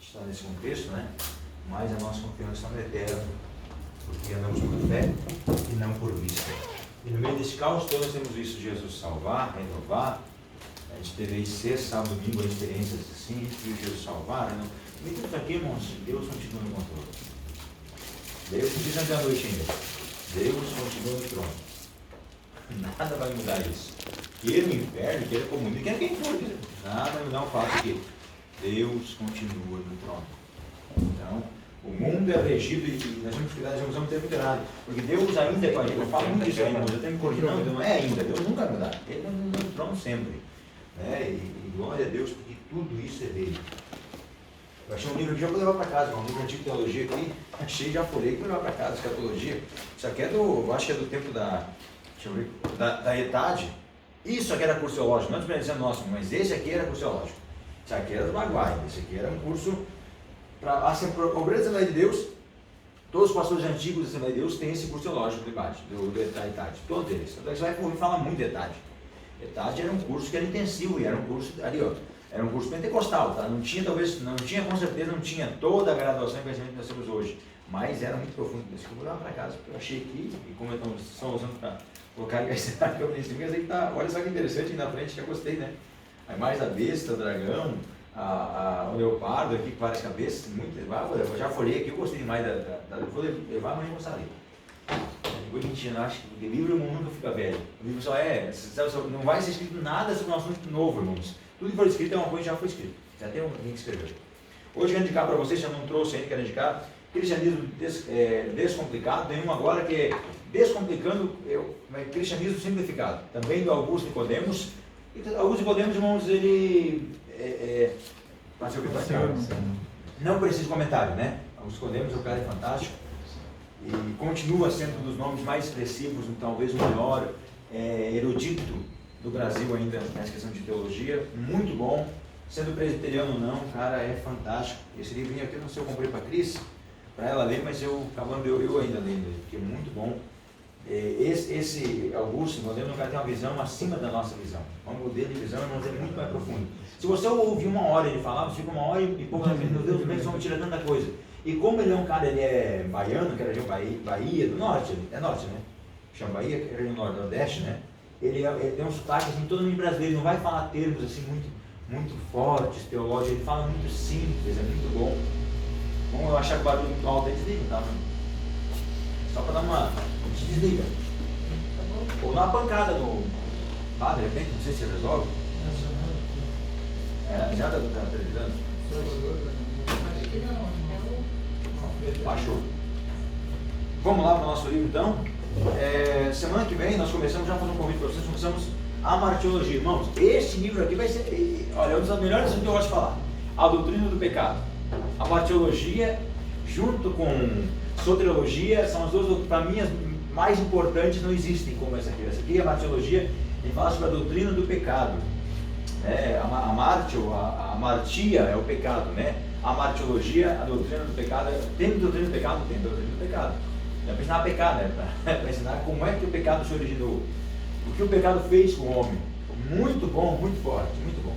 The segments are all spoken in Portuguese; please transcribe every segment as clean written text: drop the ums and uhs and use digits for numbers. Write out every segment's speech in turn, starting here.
está nesse contexto, né? Mas a nossa confiança no eterno, porque andamos por fé e não por vista. E no meio desse caos todo nós temos visto Jesus salvar, renovar. A gente teve aí sexta, sábado, domingo, experiências assim, a gente viu Jesus salvar. Não. E tudo aqui, irmãos, Deus continua no controle. Deus precisa de a noite ainda. Deus continua no trono. Nada vai mudar isso. Queira o inferno, queira o comunismo, queira quem for, nada vai mudar o fato que Deus continua no trono. Então, o mundo é regido e nós temos que cuidar, nós vamos ter muito errado. Porque Deus ainda é com a gente, eu falo muito disso ainda, mas eu tenho me corrigido, não, não é ainda, Deus nunca vai mudar. Ele está no trono sempre. Né? E glória a Deus, porque tudo isso é dele. Eu achei um livro que já vou levar para casa, um livro antigo de teologia aqui, achei, já folhei, que vou levar para casa, escatologia. Isso aqui é eu acho que é do tempo deixa eu ver, da Etade. Isso aqui era curso teológico, não estou dizendo nosso, mas esse aqui era curso teológico. Isso aqui era do Maguai, esse aqui era um curso para a Obreira da Assembleia de Deus. Todos os pastores antigos da Assembleia de Deus têm esse curso teológico da Etade, todos eles. Então você vai ouvir falar muito de Etade. Etade era um curso que era intensivo e era um curso ali, ó. Era um curso pentecostal, tá? Não tinha, com certeza, não tinha toda a graduação e conhecimento que nós temos hoje, mas era muito profundo. Isso que eu vou levar para casa, porque eu achei aqui, e como eu estou usando para colocar esse aqui, eu pensei, mas aí tá, olha só que interessante, na frente, já gostei, né? A imagem da besta, o dragão, o leopardo aqui com várias cabeças, muito, eu já folhei aqui, eu gostei demais vou levar amanhã e mostrar ali. Bonitinho, eu acho que o livro nunca fica velho. O livro não vai ser escrito nada sobre um assunto novo, irmãos. Tudo que for escrito é uma coisa que já foi escrito. Já tem alguém que escreveu. Hoje eu quero indicar para vocês, já não trouxe ainda, quero indicar Cristianismo Descomplicado. Tem um agora que é Descomplicando Cristianismo Simplificado. Também do Augusto Nicodemos. E Augusto Nicodemos, irmãos, ele não precisa comentário, né? Augusto Nicodemos, o cara é fantástico. E continua sendo um dos nomes mais expressivos, talvez o maior erudito do Brasil ainda nessa questão de teologia, muito bom, sendo presbiteriano ou não, o cara é fantástico. Esse livrinho aqui, eu não sei, eu comprei para a Cris, para ela ler, mas eu ainda lendo, porque é muito bom. Esse Augusto, o cara tem uma visão acima da nossa visão, um modelo de visão é muito mais profundo. Se você ouvir uma hora ele falar, você fica uma hora e pouco, meu Deus, como é que estão tirando tanta coisa? E como ele é um cara, ele é baiano, que era região Bahia, do norte, é norte, né? Chama Bahia, que é região nordeste, né? Ele tem um sotaque assim, todo mundo brasileiro, não vai falar termos assim muito fortes, teológicos, ele fala muito simples, é muito bom. Bom, eu achar que o barulho muito alto, aí desliga, tá? Só para dar uma. A gente desliga. Ou dá uma pancada no. De repente, não sei se resolve. Já está televisando? Baixou. Vamos lá para o nosso livro então. Semana que vem nós começamos já a fazer um convite para vocês, começamos a martiologia. Irmãos, esse livro aqui vai ser, olha, é um dos melhores que eu gosto de falar. A doutrina do pecado. A martiologia, junto com soteriologia, são as duas, para mim, as mais importantes, não existem como essa aqui. Essa aqui é a martiologia, ele fala sobre a doutrina do pecado. A martia é o pecado, né? A martiologia, a doutrina do pecado, tem doutrina do pecado? Tem doutrina do pecado. É para ensinar a pecar, né? Para ensinar como é que o pecado se originou. O que o pecado fez com o homem. Muito bom, muito forte, muito bom.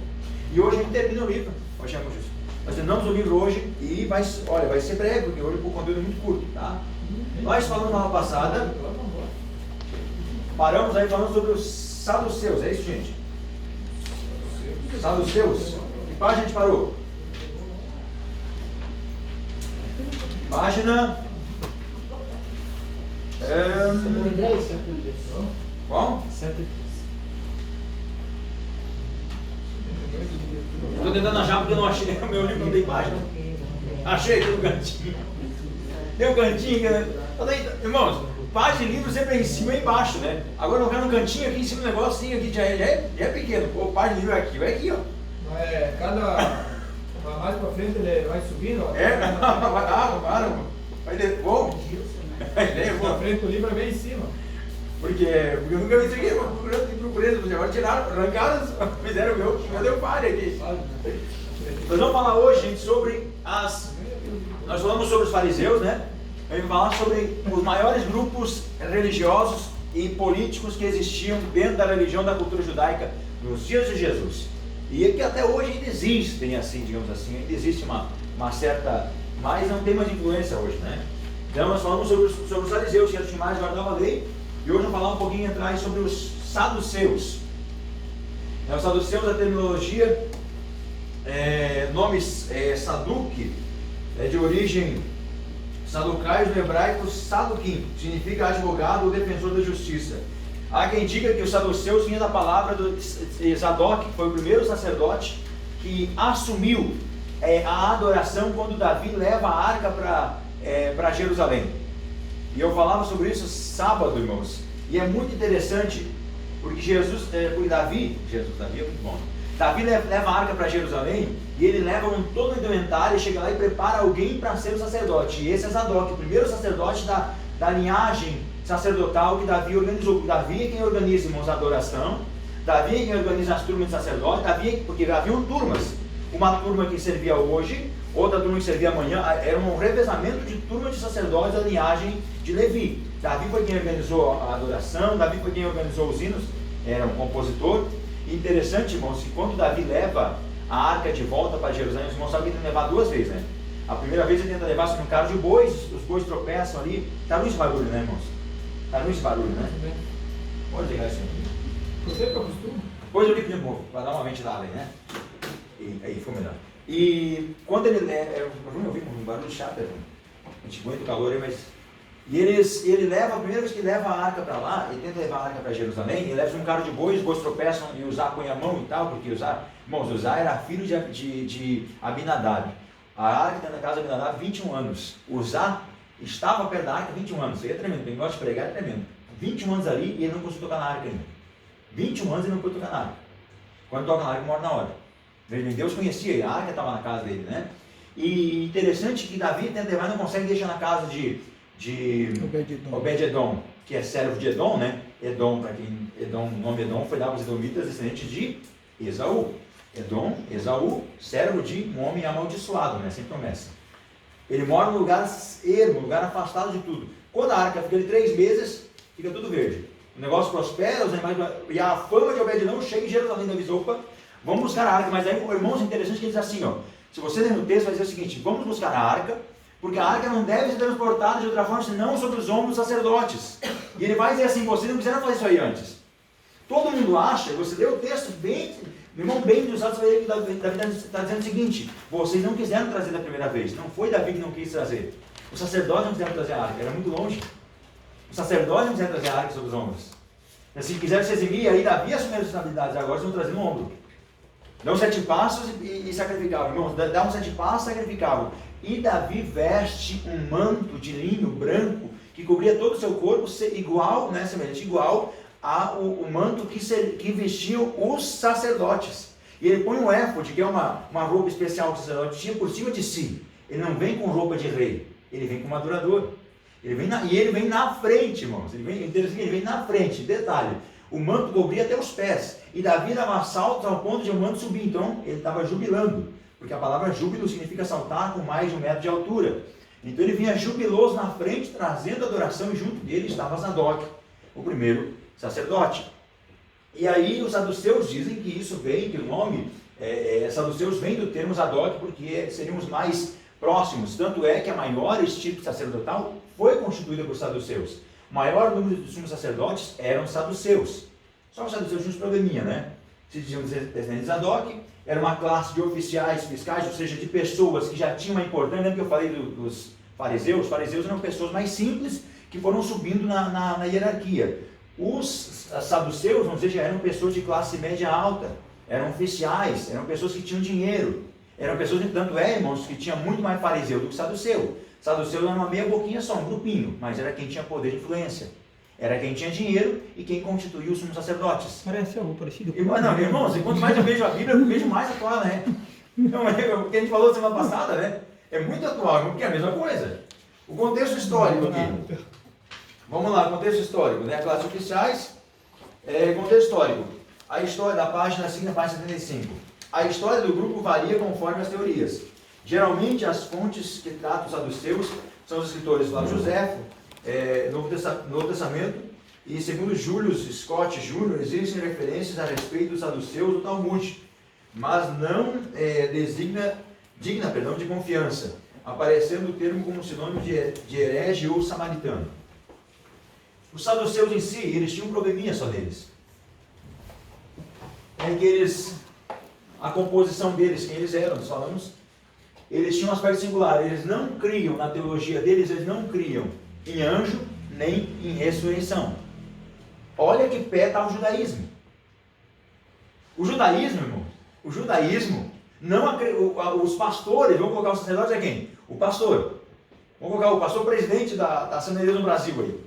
E hoje a gente termina o livro. Nós terminamos o livro hoje e vai ser breve, porque hoje o conteúdo é muito curto, tá? Nós falamos na aula passada, paramos aí falando sobre os saduceus, é isso, gente? Saduceus. Que página a gente parou? Página. Qual? Estou tentando achar porque eu não achei. O meu livro não tem página. Achei aqui no cantinho. Tem um cantinho. Irmãos, página de livro sempre é em cima e embaixo, né? Agora eu vou no cantinho aqui em cima do negócio, aqui já é pequeno. Pô, página de livro vai aqui, ó. Mais pra frente ele vai subindo, ó. Bom. Na frente do livro é bem em cima. Porque eu nunca vi isso aqui, procurando, agora tiraram, arrancaram, fizeram o meu deu falha aqui. Nós vamos falar hoje, gente, sobre nós falamos sobre os fariseus, né? Vamos falar sobre os maiores grupos religiosos e políticos que existiam dentro da religião da cultura judaica nos dias de Jesus. E é que até hoje ainda existem, assim, digamos assim, ainda existe uma certa, mas não tem mais influência hoje, né? Então nós falamos sobre os fariseus, que eram os que mais guardavam a lei, e hoje vamos falar um pouquinho atrás sobre os saduceus. Os saduceus, a terminologia, nome Saduque, é de origem saducais, no hebraico Saduquim, significa advogado ou defensor da justiça. Há quem diga que os saduceus vinha da palavra do Zadok, que foi o primeiro sacerdote que assumiu a adoração quando Davi leva a arca para Jerusalém. E eu falava sobre isso sábado, irmãos, e é muito interessante, porque Davi é muito bom. Davi leva a arca para Jerusalém, e ele leva todo o indumentário, chega lá e prepara alguém para ser o sacerdote. E esse é Zadok, o primeiro sacerdote da linhagem sacerdotal que Davi organizou. Davi é quem organiza, irmãos, a adoração. Davi é quem organiza as turmas de sacerdote. Porque haviam turmas. Uma turma que servia hoje, outra turma que servia amanhã. Era um revezamento de turmas de sacerdotes da linhagem de Levi. Davi foi quem organizou a adoração. Davi foi quem organizou os hinos. Era um compositor. E interessante, irmãos, que quando Davi leva a arca de volta para Jerusalém, os irmãos sabem que ele tem que levar 2 vezes, né? A primeira vez ele tenta levar sobre um carro de bois, os bois tropeçam ali. Está ruim esse barulho, né, irmãos? Está ruim esse barulho, né? Pode ligar isso aí. Você que acostuma? Depois eu ligo de novo, para dar uma ventilada aí, né? E aí ficou melhor. E quando ele leva, é ruim ouvir um barulho chato, a gente aguenta o calor aí, mas... E ele leva, a primeira vez que leva a arca para lá, ele tenta levar a arca para Jerusalém, ele leva um carro de bois, os bois tropeçam e Uzá põe a mão e tal, porque Uzá era filho de Abinadab. A arca está na casa de Abinadab 21 anos. Uzá estava perto da arca 21 anos. Isso aí é tremendo, quem gosta de pregar é tremendo. 21 anos ali e ele não conseguiu tocar na arca ainda. 21 anos ele não pôde tocar na arca. Quando toca na arca, morre na hora. Deus conhecia, a arca estava na casa dele, né? E interessante que Davi tenta levar e não consegue deixar na casa de Obed-Edom, que é servo de Edom, né? Edom, para quem o nome Edom foi dado aos edomitas, descendente de Esaú. Esaú, servo de um homem amaldiçoado, né? Sem promessa. Ele mora num lugar ermo, lugar afastado de tudo. Quando a arca fica de 3 meses, fica tudo verde. O negócio prospera, os animais, e a fama de Obed-Edom chega em Jerusalém, da Visopa, vamos buscar a arca. Mas aí, irmãos, é interessante que ele diz assim, ó, se você ler no texto, vai dizer o seguinte: vamos buscar a arca, porque a arca não deve ser transportada de outra forma, senão sobre os ombros dos sacerdotes. E ele vai dizer assim: vocês não quiseram fazer isso aí antes. Todo mundo acha, você lê o texto bem, meu irmão, bem dos Atos, Davi está dizendo o seguinte: vocês não quiseram trazer da primeira vez, não foi Davi que não quis trazer. Os sacerdotes não quiseram trazer a arca, era muito longe. Os sacerdotes não quiseram trazer a arca sobre os ombros. Assim, quiseram se eximir, aí Davi assumiu as responsabilidades, agora eles vão trazer no ombro. Dão 7 passos e sacrificavam. Irmãos, dá uns 7 passos e sacrificavam. E Davi veste um manto de linho branco que cobria todo o seu corpo, igual, né, semelhante, igual ao manto que vestiam os sacerdotes. E ele põe um éfode, que é uma roupa especial que o sacerdote tinha por cima de si. Ele não vem com roupa de rei, ele vem com uma adorador. Ele vem na frente, irmãos. Ele vem na frente. Detalhe: o manto cobria até os pés. E Davi dava saltos ao ponto de o manto subir. Então ele estava jubilando, porque a palavra júbilo significa saltar com mais de 1 metro de altura. Então ele vinha jubiloso na frente, trazendo adoração, e junto dele estava Zadok, o primeiro sacerdote. E aí os saduceus dizem que isso vem, que o nome saduceus vem do termo Zadok, porque seriam os mais próximos. Tanto é que a maior estirpe sacerdotal foi constituída por saduceus. O maior número de sumos sacerdotes eram saduceus. Só que os saduceus tinham um probleminha, né? Se diziam descendentes de Zadok, era uma classe de oficiais fiscais, ou seja, de pessoas que já tinham uma importância. Lembra que eu falei dos fariseus? Os fariseus eram pessoas mais simples que foram subindo na hierarquia. Os saduceus, vamos dizer, já eram pessoas de classe média alta, eram oficiais, eram pessoas que tinham dinheiro, eram pessoas, tanto irmãos, que tinha muito mais fariseu do que saduceu. Saduceu era uma meia boquinha só, um grupinho, mas era quem tinha poder de influência. Era quem tinha dinheiro e quem constituía os sumos sacerdotes. Parece algo parecido com... Não, irmãos, e quanto mais eu vejo a Bíblia, eu vejo mais atual, né? Então, o que a gente falou semana passada, né? É muito atual, porque é a mesma coisa. O contexto histórico aqui. Vamos lá, contexto histórico, né? Classes oficiais, contexto histórico. A história da página 5, da página 75. A história do grupo varia conforme as teorias. Geralmente, as fontes que tratam os saduceus são os escritores Flávio Josefo, Novo Testamento, e segundo Julius Scott Jr., existem referências a respeito dos saduceus do Talmud. mas não digna de confiança, aparecendo o termo como sinônimo de herege ou samaritano. Os saduceus em si, eles tinham um probleminha só deles. É que a composição deles, quem eles eram, nós falamos, eles tinham um aspecto singular, eles não criam, na teologia deles, eles não criam em anjo, nem em ressurreição. Olha que pé está o judaísmo. O judaísmo, irmão, os pastores, vamos colocar os sacerdotes é quem? O pastor. Vamos colocar o pastor presidente da Assembleia de Deus no Brasil aí.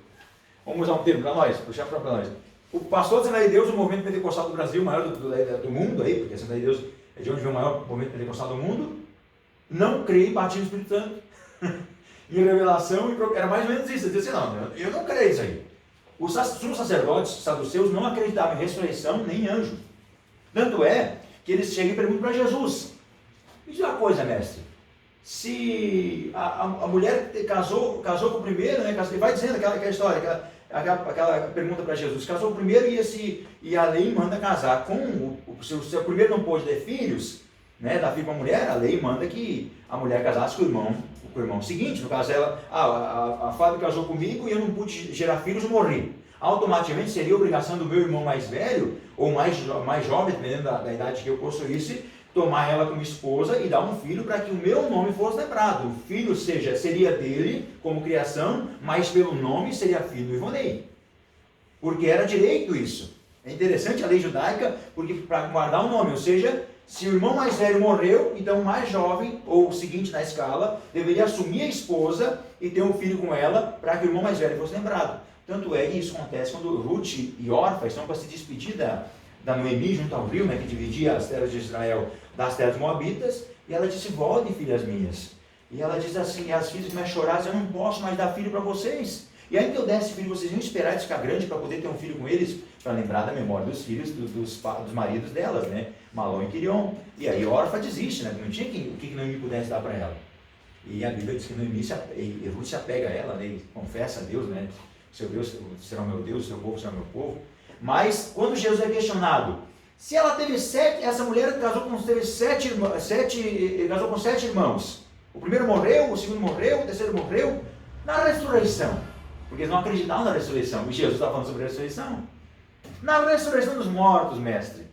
Vamos usar um termo para nós, puxar para nós. O pastor da Assembleia de Deus, o movimento pentecostal do Brasil, o maior do mundo aí, porque a Assembleia de Deus é de onde vem o maior movimento pentecostal do mundo, não crê em batismo do Espírito Santo, em revelação, era mais ou menos isso. Ele disse assim, não, eu não creio isso aí. Os sumos sacerdotes, saduceus, não acreditavam em ressurreição nem em anjo. Tanto é que eles chegam e perguntam para Jesus: me diz uma coisa, mestre, se a mulher casou com o primeiro, né, vai dizendo aquela história, aquela pergunta para Jesus, casou com o primeiro e a lei manda casar com se o primeiro não pôde ter filhos, né, dar filho para a mulher, a lei manda que a mulher casasse com o irmão seguinte. No caso, a Fábio casou comigo e eu não pude gerar filhos, eu morri. Automaticamente seria obrigação do meu irmão mais velho, ou mais jovem, dependendo da idade que eu possuísse, tomar ela como esposa e dar um filho para que o meu nome fosse lembrado. O filho seria dele como criação, mas pelo nome seria filho do Ivonei. Porque era direito isso. É interessante a lei judaica, porque para guardar o nome, ou seja, se o irmão mais velho morreu, então o mais jovem, ou o seguinte na escala, deveria assumir a esposa e ter um filho com ela, para que o irmão mais velho fosse lembrado. Tanto é que isso acontece quando Ruth e Orfa estão para se despedir da Noemi junto ao rio, né, que dividia as terras de Israel das terras moabitas, e ela disse: voltem, filhas minhas. E ela diz assim, e as filhas começam a chorar: eu não posso mais dar filho para vocês. E aí que eu desse filho, vocês iam esperar eles ficar grandes para poder ter um filho com eles, para lembrar da memória dos filhos dos maridos delas, né, Malom e Quirion. E aí Orfa desiste, né, não tinha o que Noemi pudesse dar para ela. E a Bíblia diz que Noemi e Ruth se apega a ela, né, e confessa a Deus, né, seu Deus será o meu Deus, seu povo será o meu povo. Mas quando Jesus é questionado, se ela teve essa mulher casou com 7 irmãos. O primeiro morreu, o segundo morreu, o terceiro morreu. Na ressurreição, porque eles não acreditavam na ressurreição, e Jesus está falando sobre a ressurreição. Na ressurreição dos mortos, mestre.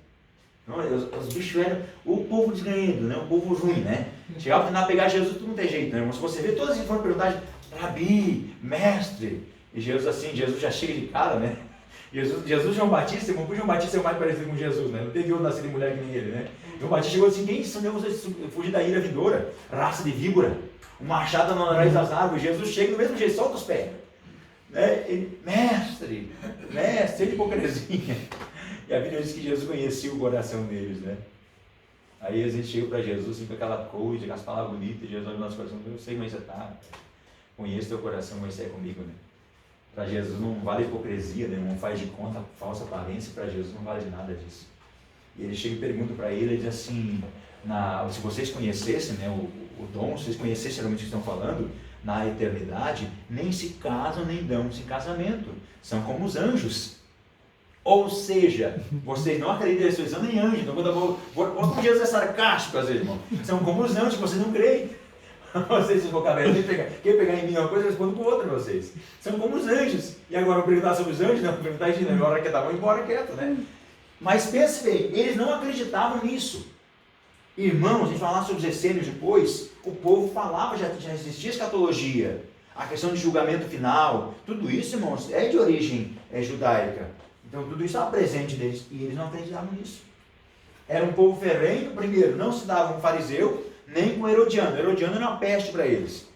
Os bichos eram o povo desganhando, né? O povo ruim, né? Chegava a tentar pegar Jesus, tudo não tem jeito, né? Mas se você vê, todas as foram perguntar: Rabi, mestre. E Jesus já chega de cara, né? Jesus João Batista, João Batista é o mais parecido com Jesus, né? Não teve outro nascido de mulher que nem ele, né? João Batista chegou assim: quem são vocês fugir da ira vindoura? Raça de víbora, um machado na raiz das árvores. Jesus chega do mesmo jeito, solta os pés. Né? Ele, mestre, sem hipocrisia. E a Bíblia diz que Jesus conhecia o coração deles, né? Aí a gente chega para Jesus assim, com aquela coisa, com as palavras bonitas, e Jesus olha no nosso coração: eu sei como você está, conheço teu coração, mas você é comigo, né? Para Jesus não vale hipocrisia, né? Não faz de conta, falsa aparência, para Jesus não vale de nada disso. E ele chega e pergunta para ele diz assim: se vocês conhecessem, né, o dom, se vocês conhecessem realmente o que estão falando, na eternidade, nem se casam nem dão-se em casamento, são como os anjos. Ou seja, vocês não acreditam em ressurreição nem anjo. Então, quando Jesus é sarcástico, às vezes, irmão, são como os anjos, vocês não creem. Vocês vão quer pegar em mim uma coisa, eu respondo com outra vocês. São como os anjos. E agora, vou perguntar sobre os anjos, não, vou perguntar de na hora que estavam embora quieto, né? Mas pense bem, eles não acreditavam nisso. Irmãos, a gente vai falar sobre os essênios depois, o povo falava, já existia escatologia, a questão de julgamento final, tudo isso, irmãos, é de origem judaica. Então, tudo isso estava presente deles, e eles não acreditavam nisso. Era um povo ferrenho, primeiro, não se dava com fariseu, nem com herodiano. Herodiano era uma peste para eles.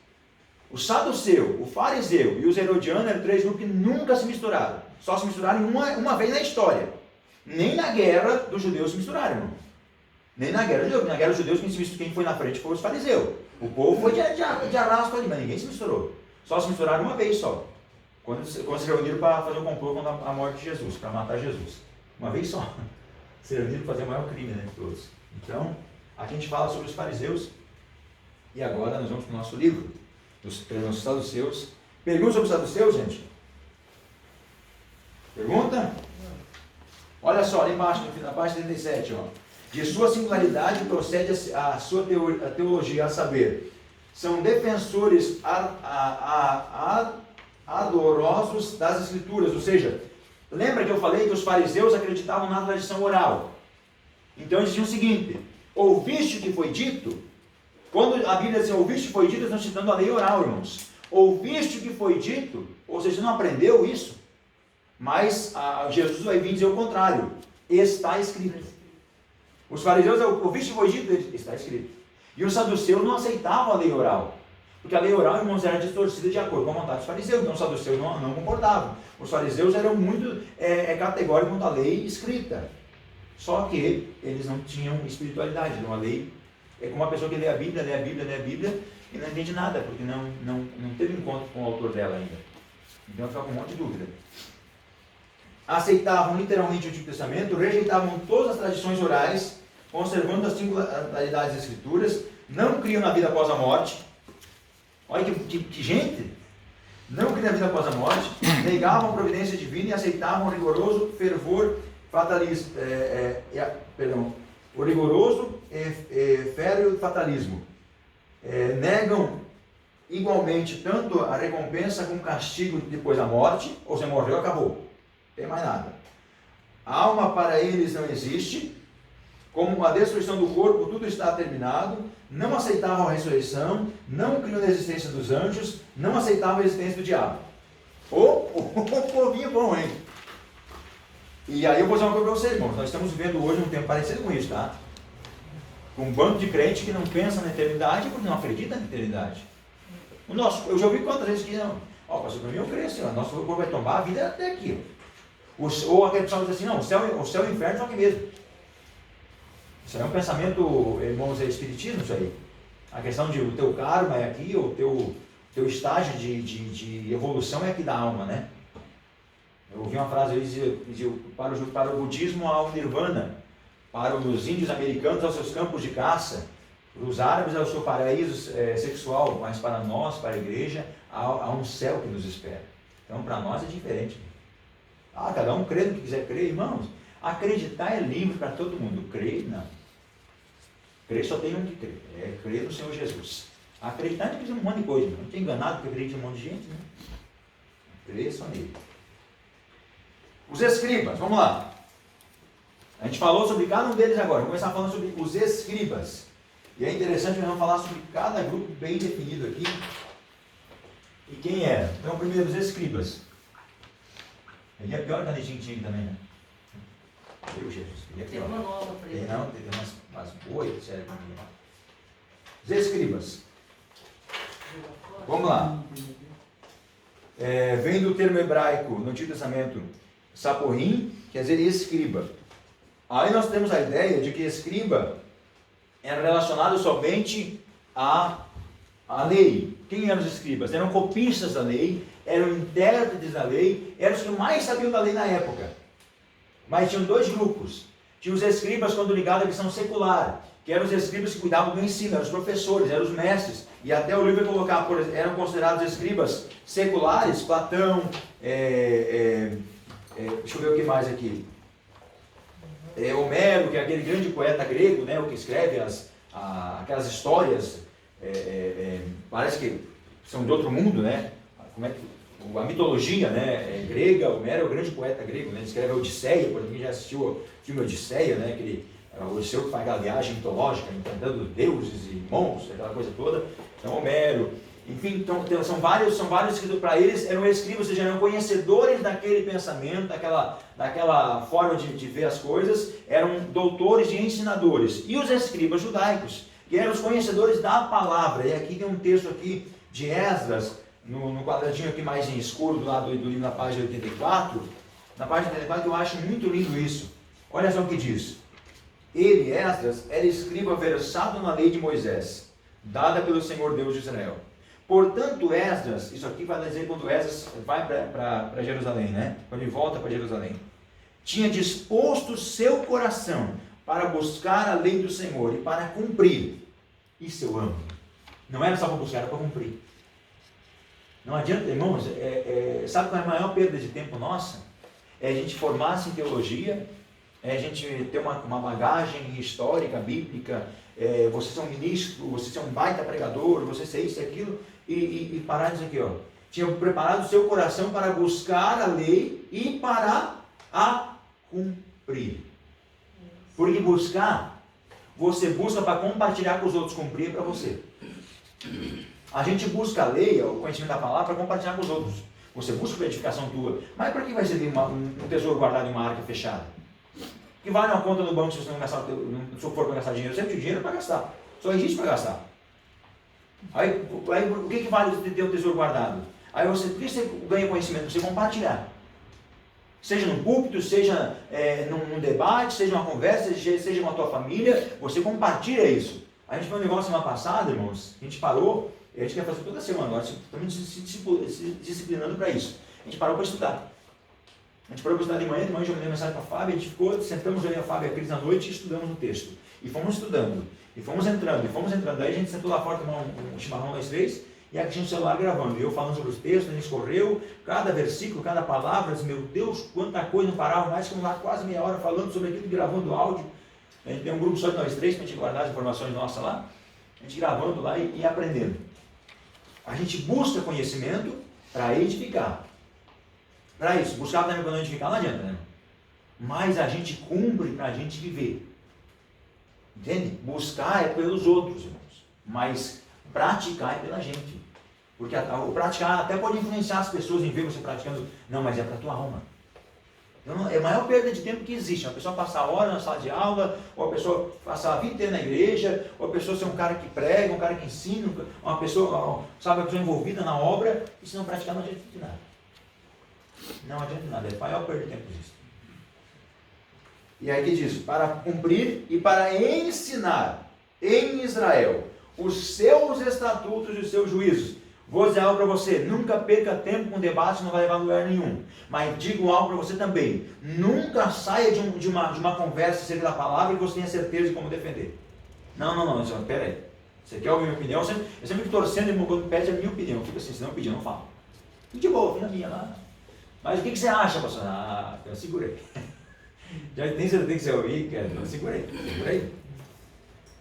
O saduceu, o fariseu e os herodianos eram 3 grupos que nunca se misturaram. Só se misturaram uma vez na história. Nem na guerra dos judeus se misturaram, irmão. Nem na guerra dos judeus. Na guerra dos judeus, quem foi na frente foi os fariseus. O povo foi de arrasto ali, mas ninguém se misturou. Só se misturaram uma vez só. Quando se reuniram para fazer um complô contra a morte de Jesus, para matar Jesus. Uma vez só. Se reuniram para fazer o maior crime, né, de todos. Então, aqui a gente fala sobre os fariseus. E agora nós vamos para o nosso livro, dos saduceus. Pergunta sobre os saduceus, gente? Pergunta? Olha só, ali embaixo, na página 37, ó. De sua singularidade procede a sua teologia, a saber, são defensores ardorosos das Escrituras, ou seja, lembra que eu falei que os fariseus acreditavam na tradição oral? Então eles diziam o seguinte: ouviste o que foi dito? Quando a Bíblia diz ouviste o que foi dito, eles estão citando a lei oral, irmãos. Ouviste o que foi dito? Ou seja, você não aprendeu isso? Mas Jesus vai vir dizer o contrário: está escrito. Os fariseus, ouviste o que foi dito? Está escrito. E os saduceus não aceitavam a lei oral. Porque a lei oral, irmãos, era distorcida de acordo com a vontade dos fariseus. Então os saduceus não concordavam. Os fariseus eram muito categóricos quanto à lei escrita. Só que eles não tinham espiritualidade. Então a lei é como uma pessoa que lê a Bíblia e não entende nada, porque não teve encontro com o autor dela ainda. Então fica com um monte de dúvida. Aceitavam literalmente o Antigo Testamento, rejeitavam todas as tradições orais, conservando as singularidades das Escrituras, não criam na vida após a morte. Olha que gente! Não criam na vida após a morte, negavam a providência divina e aceitavam o rigoroso fervor fatalista, o rigoroso férreo fatalismo. Negam igualmente tanto a recompensa como o castigo depois da morte, ou você morreu, acabou, não tem mais nada. A alma para eles não existe, como a destruição do corpo, tudo está terminado. Não aceitavam a ressurreição, não criam na existência dos anjos, não aceitavam a existência do diabo. O povinho bom, hein? E aí eu vou dizer uma coisa para vocês, irmãos. Nós estamos vivendo hoje um tempo parecido com isso, tá? Com um bando de crente que não pensa na eternidade porque não acredita na eternidade. Eu já ouvi quantas vezes que não. Pastor, para mim eu creio assim, nosso corpo vai tombar a vida até aqui. Ou aquele pessoal diz assim, não, o céu e o inferno são aqui mesmo. Isso é um pensamento, irmãos, é espiritismo isso aí. A questão de o teu karma é aqui, o teu estágio de evolução é aqui da alma, né? Eu ouvi uma frase, dizia para o budismo há o nirvana, para os índios americanos aos seus campos de caça, para os árabes ao seu paraíso sexual, mas para nós, para a igreja, há um céu que nos espera. Então para nós é diferente. Cada um crê no que quiser crer, irmãos. Acreditar é livre para todo mundo. Crer, não. Crer só tem um que crer. É crer no Senhor Jesus. Acreditar não precisa de um monte de coisa. Não tem enganado porque acredita em um monte de gente, né? Crer só nele. Os escribas, vamos lá. A gente falou sobre cada um deles agora. Vamos começar falando sobre os escribas. E é interessante que nós vamos falar sobre cada grupo bem definido aqui. E quem era? Então, primeiro, os escribas. Ele é pior que a canetinha que tinha aqui também, né? Meu Jesus, ele é pior. Tem uma nova para ele. Não, teve umas boas, sério. Os escribas. Vamos lá. Vem do termo hebraico, no Antigo Testamento, saporrim, quer dizer escriba. Aí nós temos a ideia de que escriba era relacionado somente à lei. Quem eram os escribas? Eram copistas da lei, eram intérpretes da lei, eram os que mais sabiam da lei na época. Mas tinham dois grupos. Tinha os escribas quando ligados à questão secular, que eram os escribas que cuidavam do ensino, eram os professores, eram os mestres. E até o livro vai colocar, eram considerados escribas seculares, Platão, deixa eu ver o que mais aqui. Homero, que é aquele grande poeta grego, né, o que escreve aquelas histórias, parece que são de outro mundo, né? A mitologia, né, grega. Homero é o grande poeta grego, né? Ele escreve a Odisseia, por exemplo, já assistiu o filme Odisseia, né? O Odisseu que faz aquela viagem mitológica, enfrentando deuses e monstros, aquela coisa toda. Então, Homero, enfim, então, são vários escritos para eles, eram escribas, ou seja, eram conhecedores daquele pensamento, daquela forma de ver as coisas, eram doutores e ensinadores. E os escribas judaicos, que eram os conhecedores da palavra. E aqui tem um texto aqui de Esdras, no quadradinho aqui mais em escuro, do lado do livro, na página 84. Na página 84 eu acho muito lindo isso. Olha só o que diz. Ele, Esdras, era escriba versado na lei de Moisés, dada pelo Senhor Deus de Israel. Portanto, Esdras, isso aqui vai dizer quando Esdras vai para Jerusalém, né? Quando ele volta para Jerusalém, tinha disposto seu coração para buscar a lei do Senhor e para cumprir. Isso eu amo. Não era só para buscar, era para cumprir. Não adianta, irmãos, sabe qual é a maior perda de tempo nossa? É a gente formar-se em teologia, a gente ter uma bagagem histórica, bíblica, você ser um ministro, você ser um baita pregador, você ser isso e aquilo, e parar disso aqui, ó. Tinha preparado o seu coração para buscar a lei e para a cumprir. Porque buscar, você busca para compartilhar com os outros, cumprir para você. A gente busca a lei, o conhecimento da palavra, para compartilhar com os outros. Você busca a edificação tua. Mas para que vai servir um tesouro guardado em uma arca fechada? Que vale uma conta no banco se você não gastar, se for para gastar dinheiro? Sempre tem dinheiro para gastar. Só existe para gastar. Aí o que vale ter um tesouro guardado? Aí por que você ganha conhecimento? Você compartilhar. Seja num púlpito, seja num debate, seja uma conversa, seja com a tua família, você compartilha isso. A gente fez um negócio semana passada, irmãos, a gente parou, e a gente quer fazer toda semana agora, estamos se disciplinando para isso. A gente parou para estudar. A gente parou para estudar de manhã eu mandei mensagem para a Fábio, a gente ficou, sentamos aí a Fábio e a Cris à noite e estudamos o texto. E fomos estudando, e fomos entrando. Daí a gente sentou lá fora, tomar um chimarrão, nós três, e aqui tinha um celular gravando. E eu falando sobre os textos, a gente correu, cada versículo, cada palavra, disse, meu Deus, quanta coisa, não parava mais, ficamos lá quase meia hora falando sobre aquilo, gravando áudio. A gente tem um grupo só de nós três, para a gente guardar as informações nossas lá, a gente gravando lá e aprendendo. A gente busca conhecimento para edificar. Para isso, buscar também para não edificar não adianta, né? Mas a gente cumpre para a gente viver. Entende? Buscar é pelos outros, irmãos. Mas praticar é pela gente. Porque o praticar até pode influenciar as pessoas em ver você praticando. Não, mas é para a tua alma. Então, é a maior perda de tempo que existe. A pessoa passar hora na sala de aula, ou a pessoa passar a vida inteira na igreja, ou a pessoa ser um cara que prega, um cara que ensina, uma pessoa, sabe, uma pessoa envolvida na obra, e se não praticar não adianta de nada. Não adianta de nada, é a maior perda de tempo que existe. E aí que diz, para cumprir e para ensinar em Israel os seus estatutos e os seus juízos. Vou dizer algo para você, nunca perca tempo com debate, não vai levar a lugar nenhum. Mas digo algo para você também, nunca saia de uma conversa acerca da palavra e você tenha certeza de como defender. Não, espera aí. Você quer ouvir minha opinião? Eu sempre fico torcendo e quando pede a minha opinião. Eu fico assim, se não pedir, eu não falo. Fico de boa, fica a minha lá. Mas o que você acha, pastor? Ah, eu segurei. Já tem certeza que você ouvir, cara? Eu segurei.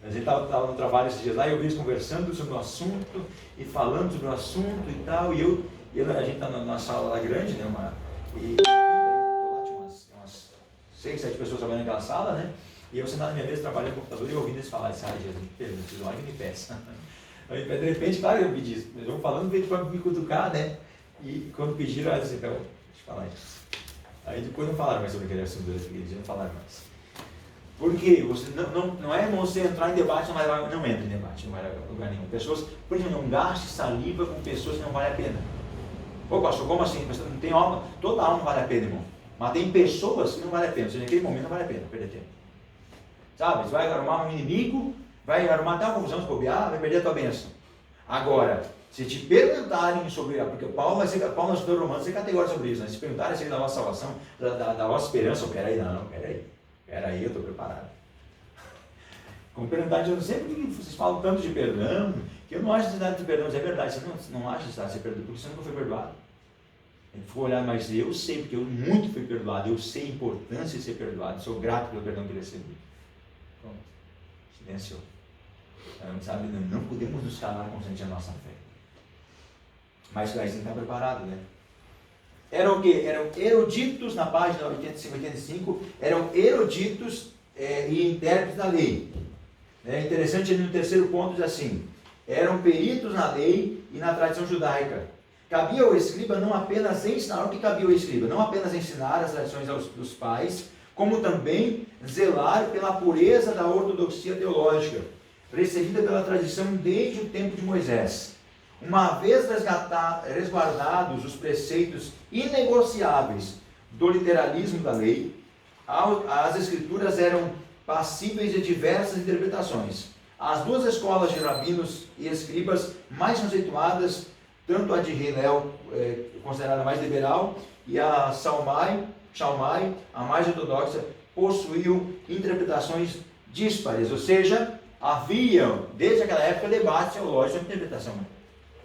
A gente estava no trabalho esses dias lá e eu vi eles conversando sobre o assunto e falando sobre o assunto e tal. E a gente está na sala lá grande, né? E lá tinha umas 6, 7 pessoas trabalhando naquela sala, né? E eu sentado na minha mesa trabalhando no computador e ouvindo eles falar. Ai, Jesus, me preciso lá que me peça. Aí, de repente, claro, eu pedi isso. Eles vão falando, veio para me cutucar, né? E quando pediram, eu disse, então, deixa eu falar isso. Aí depois não falaram mais sobre aquele assunto da igreja, não falaram mais. Porque você não é você entrar em debate, não entra em debate, não vai a lugar nenhum. Pessoas, por exemplo, não gaste saliva com pessoas que não vale a pena. Pô, pastor, como assim? Não tem alma, toda alma vale a pena, irmão. Mas tem pessoas que não vale a pena, ou seja, naquele momento não vale a pena perder tempo. Sabe, você vai arrumar um inimigo, vai arrumar até uma confusão, se bobear, vai perder a tua bênção. Agora, se te perguntarem sobre, porque Paulo nos Estudos Romanos é categórico sobre isso, né? Se perguntarem sobre a nossa salvação, da nossa esperança, peraí, eu estou preparado. Como perguntar, eu não sei porque vocês falam tanto de perdão, que eu não acho necessidade de perdão, mas é verdade, você não acha necessidade de ser perdoado, porque você nunca foi perdoado. Ele foi olhar, mas eu sei, porque eu muito fui perdoado, eu sei a importância de ser perdoado, sou grato pelo perdão que eu recebi. Pronto, silenciou. Sabe, não podemos nos calar constante a nossa fé. Mas a gente está preparado, né? Eram o quê? Eram eruditos, na página 85, eram eruditos e intérpretes da lei. É interessante, no terceiro ponto diz assim, eram peritos na lei e na tradição judaica. Cabia ao escriba não apenas ensinar, o que cabia ao escriba? Não apenas ensinar as tradições dos pais, como também zelar pela pureza da ortodoxia teológica, recebida pela tradição desde o tempo de Moisés. Uma vez resguardados os preceitos inegociáveis do literalismo da lei, as escrituras eram passíveis de diversas interpretações. As duas escolas de rabinos e escribas mais conceituadas, tanto a de Hillel, considerada mais liberal, e a Shammai, a mais ortodoxa, possuíam interpretações díspares, ou seja, havia, desde aquela época, debate teológico sobre interpretação.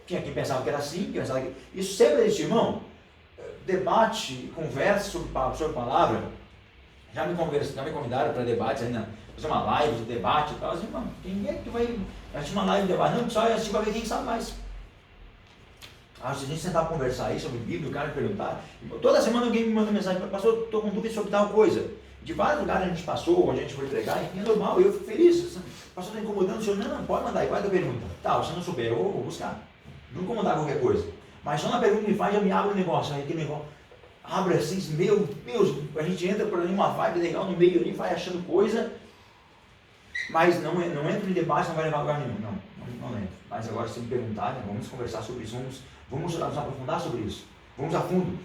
Tinha quem pensava que era assim, quem pensava que... Isso sempre existe, irmão. Debate, conversa sobre palavra. Já me convidaram para debates aí, fazer uma live de debate e tal. Assim, mano, quem é que vai assistir uma live de debate? Não, só assistir para ver quem sabe mais. Se a gente sentar para conversar aí sobre Bíblia, o cara perguntar. Toda semana alguém me manda mensagem: pastor, estou com dúvida sobre tal coisa. De vários lugares a gente passou, a gente foi pregar, enfim, é normal, eu fico feliz. O pastor está incomodando o senhor? Não, pode mandar aí, qual é a pergunta? Tá, se não souber, eu vou buscar. Não incomodar qualquer coisa. Mas só na pergunta que me faz, já me abre o negócio. Aí aquele negócio abre assim, meu Deus, a gente entra por ali uma vibe legal no meio ali, vai achando coisa, mas não entra em debate, não vai levar a lugar nenhum. Não entra. Mas agora, se me perguntarem, vamos conversar sobre isso, vamos nos aprofundar sobre isso, vamos a fundo.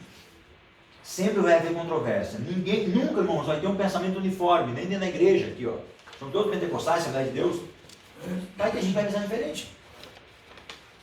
Sempre vai haver controvérsia. Ninguém, nunca, irmãos, vai ter um pensamento uniforme, nem dentro da igreja, aqui, ó. São todos pentecostais, Assembleia de Deus. Vai ter gente que vai pensar diferente.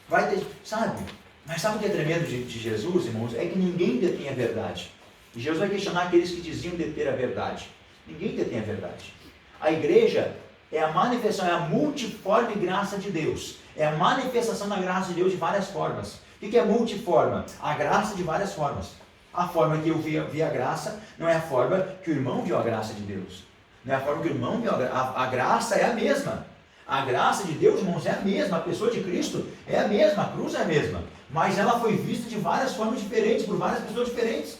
Vai ter, sabe? Mas sabe o que é tremendo de Jesus, irmãos? É que ninguém detém a verdade. E Jesus vai questionar aqueles que diziam deter a verdade. Ninguém detém a verdade. A igreja é a manifestação, é a multiforme graça de Deus. É a manifestação da graça de Deus de várias formas. O que é multiforme? A graça de várias formas. A forma que eu vi a graça não é a forma que o irmão viu a graça de Deus. Não é a forma que o irmão viu a graça. A graça é a mesma. A graça de Deus, irmãos, é a mesma. A pessoa de Cristo é a mesma. A cruz é a mesma. Mas ela foi vista de várias formas diferentes, por várias pessoas diferentes.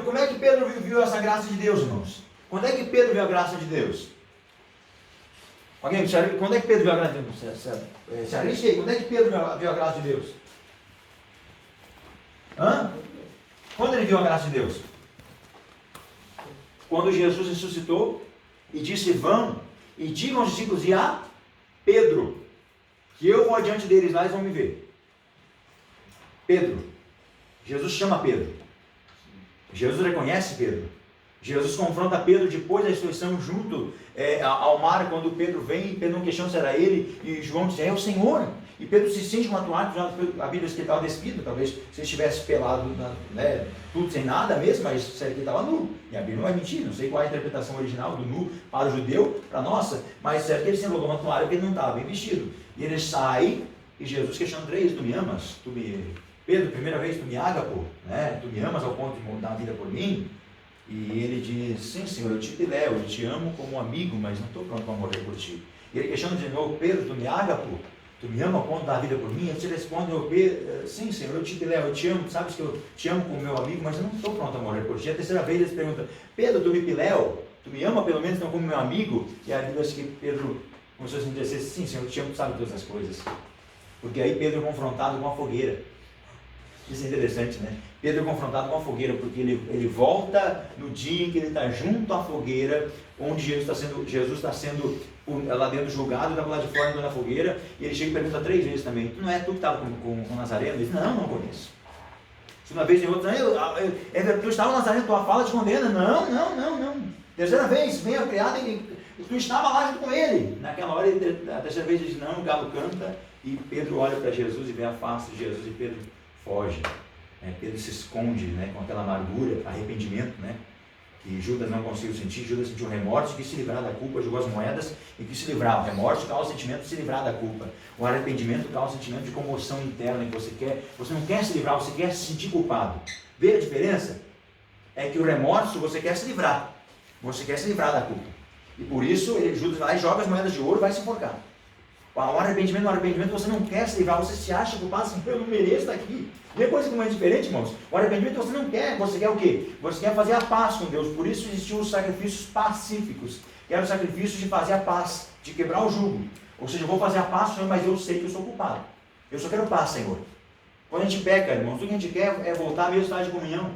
Como é que Pedro viu essa graça de Deus, irmãos? Quando é que Pedro viu a graça de Deus? Alguém, quando é que Pedro viu a graça de Deus? Se arrisca aí, quando é que Pedro viu a graça de Deus? Quando ele viu a graça de Deus? Quando Jesus ressuscitou e disse: vão e digam aos discípulos e a Pedro, que eu vou adiante deles lá e eles vão me ver. Pedro. Jesus chama Pedro. Jesus reconhece Pedro. Jesus confronta Pedro depois da ressurreição junto ao mar, quando Pedro vem, e Pedro não questiona se era ele, e João diz: é o Senhor. E Pedro se sente com a toalha, a Bíblia diz que ele estava despido, talvez se ele estivesse pelado, tudo sem nada mesmo, mas será que ele estava nu? E a Bíblia não vai mentir, não sei qual é a interpretação original do nu para o judeu, para a nossa, mas será que ele se enrolou uma toalha porque ele não estava bem vestido. E ele sai, e Jesus questiona 3: tu me amas? Pedro, primeira vez, tu me agapo? Tu me amas ao ponto de dar a vida por mim? E ele diz: sim, Senhor, eu te pileo, eu te amo como amigo, mas não estou pronto para morrer por ti. E ele questiona de novo: Pedro, tu me agapo? Tu me ama ao ponto de dar a vida por mim? Eu te respondo: sim, Senhor, eu te pileo, eu te amo, sabes que eu te amo como meu amigo, mas eu não estou pronto a morrer por ti. A terceira vez ele se pergunta: Pedro, tu me pileo? Tu me ama pelo menos não como meu amigo? E a Bíblia diz que Pedro começou a se dizer: sim, Senhor, eu te amo, tu sabe todas as coisas. Porque aí Pedro é confrontado com a fogueira. Isso é interessante, né? Pedro é confrontado com a fogueira, porque ele volta no dia em que ele está junto à fogueira, onde Jesus está sendo lá dentro julgado, estava lá de fora dentro da fogueira, e ele chega e pergunta 3 vezes também: não é tu que estava com o Nazareno? Ele diz: não conheço. Segunda vez em outra: tu estava no Nazareno, tua fala te condena. Não. Terceira vez, vem a criada e tu estava lá junto com ele. Naquela hora, a terceira vez ele diz: não, o galo canta, e Pedro olha para Jesus e vê a face de Jesus, e Pedro foge. Pedro se esconde, com aquela amargura, arrependimento, que Judas não conseguiu sentir. Judas sentiu remorso, quis se livrar da culpa, jogou as moedas e quis se livrar. O remorso causa o sentimento de se livrar da culpa. O arrependimento causa o sentimento de comoção interna, que você não quer se livrar, você quer se sentir culpado. Vê a diferença? É que o remorso você quer se livrar da culpa. E por isso Judas vai lá e joga as moedas de ouro e vai se enforcar. O arrependimento você não quer se livrar, você se acha culpado assim: eu não mereço estar aqui. Vê coisa como é diferente, irmãos. O arrependimento você não quer, você quer o quê? Você quer fazer a paz com Deus. Por isso existiam os sacrifícios pacíficos, que eram os sacrifícios de fazer a paz, de quebrar o jugo. Ou seja, eu vou fazer a paz, Senhor, mas eu sei que eu sou culpado. Eu só quero paz, Senhor. Quando a gente peca, irmãos, tudo que a gente quer é voltar mesmo estar de comunhão.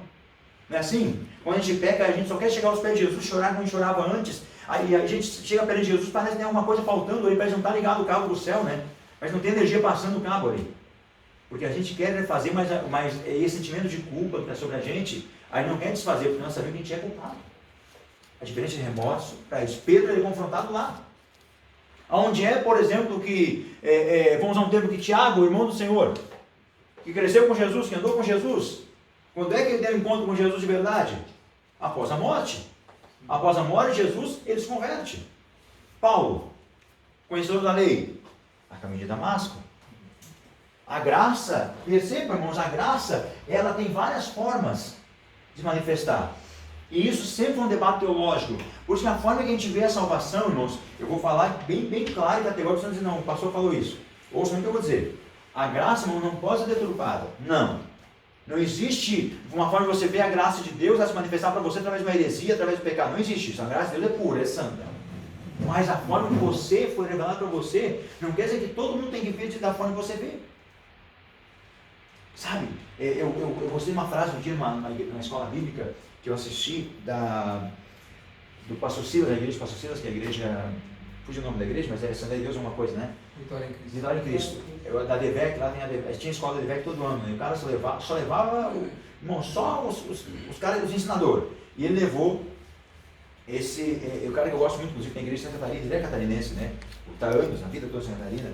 Não é assim? Quando a gente peca, a gente só quer chegar aos pés de Jesus, chorar como a gente chorava antes. Aí a gente chega perto de Jesus, parece que tem alguma coisa faltando ali, parece que não está ligado o cabo do céu, mas não tem energia passando o cabo ali. Porque a gente quer fazer, mas esse sentimento de culpa que está sobre a gente, aí não quer desfazer, porque nós sabemos que a gente é culpado. A diferença de remorso para isso. Pedro é confrontado lá. Onde por exemplo, que, vamos usar um termo, que Tiago, o irmão do Senhor, que cresceu com Jesus, que andou com Jesus, quando é que ele teve encontro com Jesus de verdade? Após a morte. Após a morte de Jesus, ele se converte. Paulo, conhecedor da lei, a caminho de Damasco. A graça, percebam, irmãos, a graça, ela tem várias formas de manifestar. E isso sempre foi um debate teológico. Por isso que a forma que a gente vê a salvação, irmãos, eu vou falar bem claro e categórico, você não diz, não, o pastor falou isso. Ouça o que eu vou dizer. A graça, irmão, não pode ser deturpada. Não. Não existe uma forma de você ver a graça de Deus a se manifestar para você através de uma heresia, através do pecado. Não existe isso. A graça de Deus é pura, é santa. Mas a forma que você foi revelada para você, não quer dizer que todo mundo tem que ver da forma que você vê. Sabe, eu gostei de uma frase um dia na escola bíblica que eu assisti do pastor Silas, da igreja do pastor Silas, que é a igreja, fugiu o nome da igreja, mas é Assembleia de Deus alguma coisa, né? Vitória em Cristo. Vitória em Cristo. Da DEVEC, lá tinha a escola da DEVEC todo ano, né? O cara só levava irmão, só os caras dos ensinadores. E ele levou o cara que eu gosto muito, inclusive, tem a igreja de Santa Catarina, ele é catarinense, né? Está anos, na vida toda de Santa Catarina.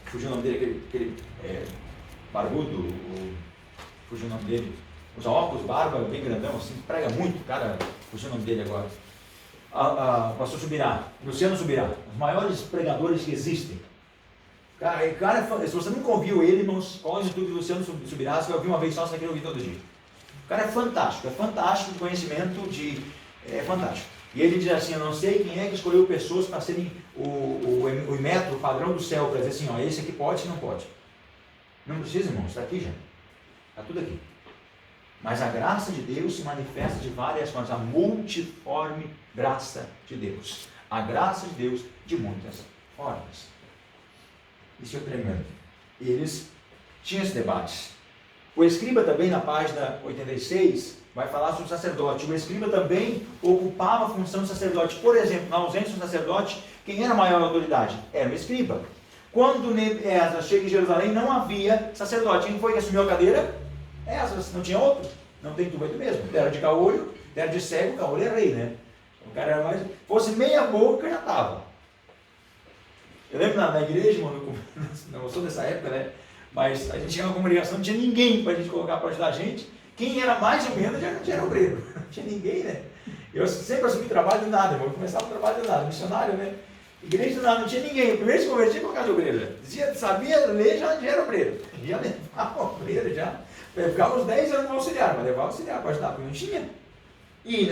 Fugiu o nome dele, aquele barbudo, fugiu o nome dele. Usa óculos, barba, bem grandão, assim, prega muito, cara, fugiu o nome dele agora. Pastor Subirá, Luciano Subirá, os maiores pregadores que existem. Cara, se você nunca ouviu ele, irmãos, olha tudo de Luciano Subirá, você vai ouvir uma vez só, você vai querer ouvir todo dia. O cara é fantástico o conhecimento é fantástico. E ele diz assim, eu não sei quem é que escolheu pessoas para serem o metro, o padrão do céu, para dizer assim, ó, esse aqui pode, esse não pode. Não precisa, irmãos, está aqui já. Está tudo aqui. Mas a graça de Deus se manifesta de várias formas, a multiforme graça de Deus. A graça de Deus de muitas formas. Isso é tremendo. Eles tinham esse debate. O escriba também, na página 86, vai falar sobre o sacerdote. O escriba também ocupava a função do sacerdote. Por exemplo, na ausência do sacerdote, quem era a maior autoridade? Era o escriba. Quando Esdras chega em Jerusalém, não havia sacerdote. Quem foi que assumiu a cadeira? Esdras, não tinha outro. Não tem tudo mesmo. Era de caolho, era de cego, caolho é rei, né? O cara era mais... Fosse meia boca, já estava. Eu lembro na igreja, mano, não sou dessa época, né? Mas a gente tinha uma congregação, não tinha ninguém para a gente colocar para ajudar a gente. Quem era mais ou menos já era obreiro. Não tinha ninguém, né? Eu sempre assumi trabalho do nada, irmão. Eu começava o trabalho do nada, missionário, né? Igreja do nada, não tinha ninguém. O primeiro que se convertia colocar de obreiro. Dizia, sabia ler, já era obreiro. Já levava obreiro, já. Eu ficava uns 10 anos no auxiliar, mas levava auxiliar para ajudar, porque não tinha. E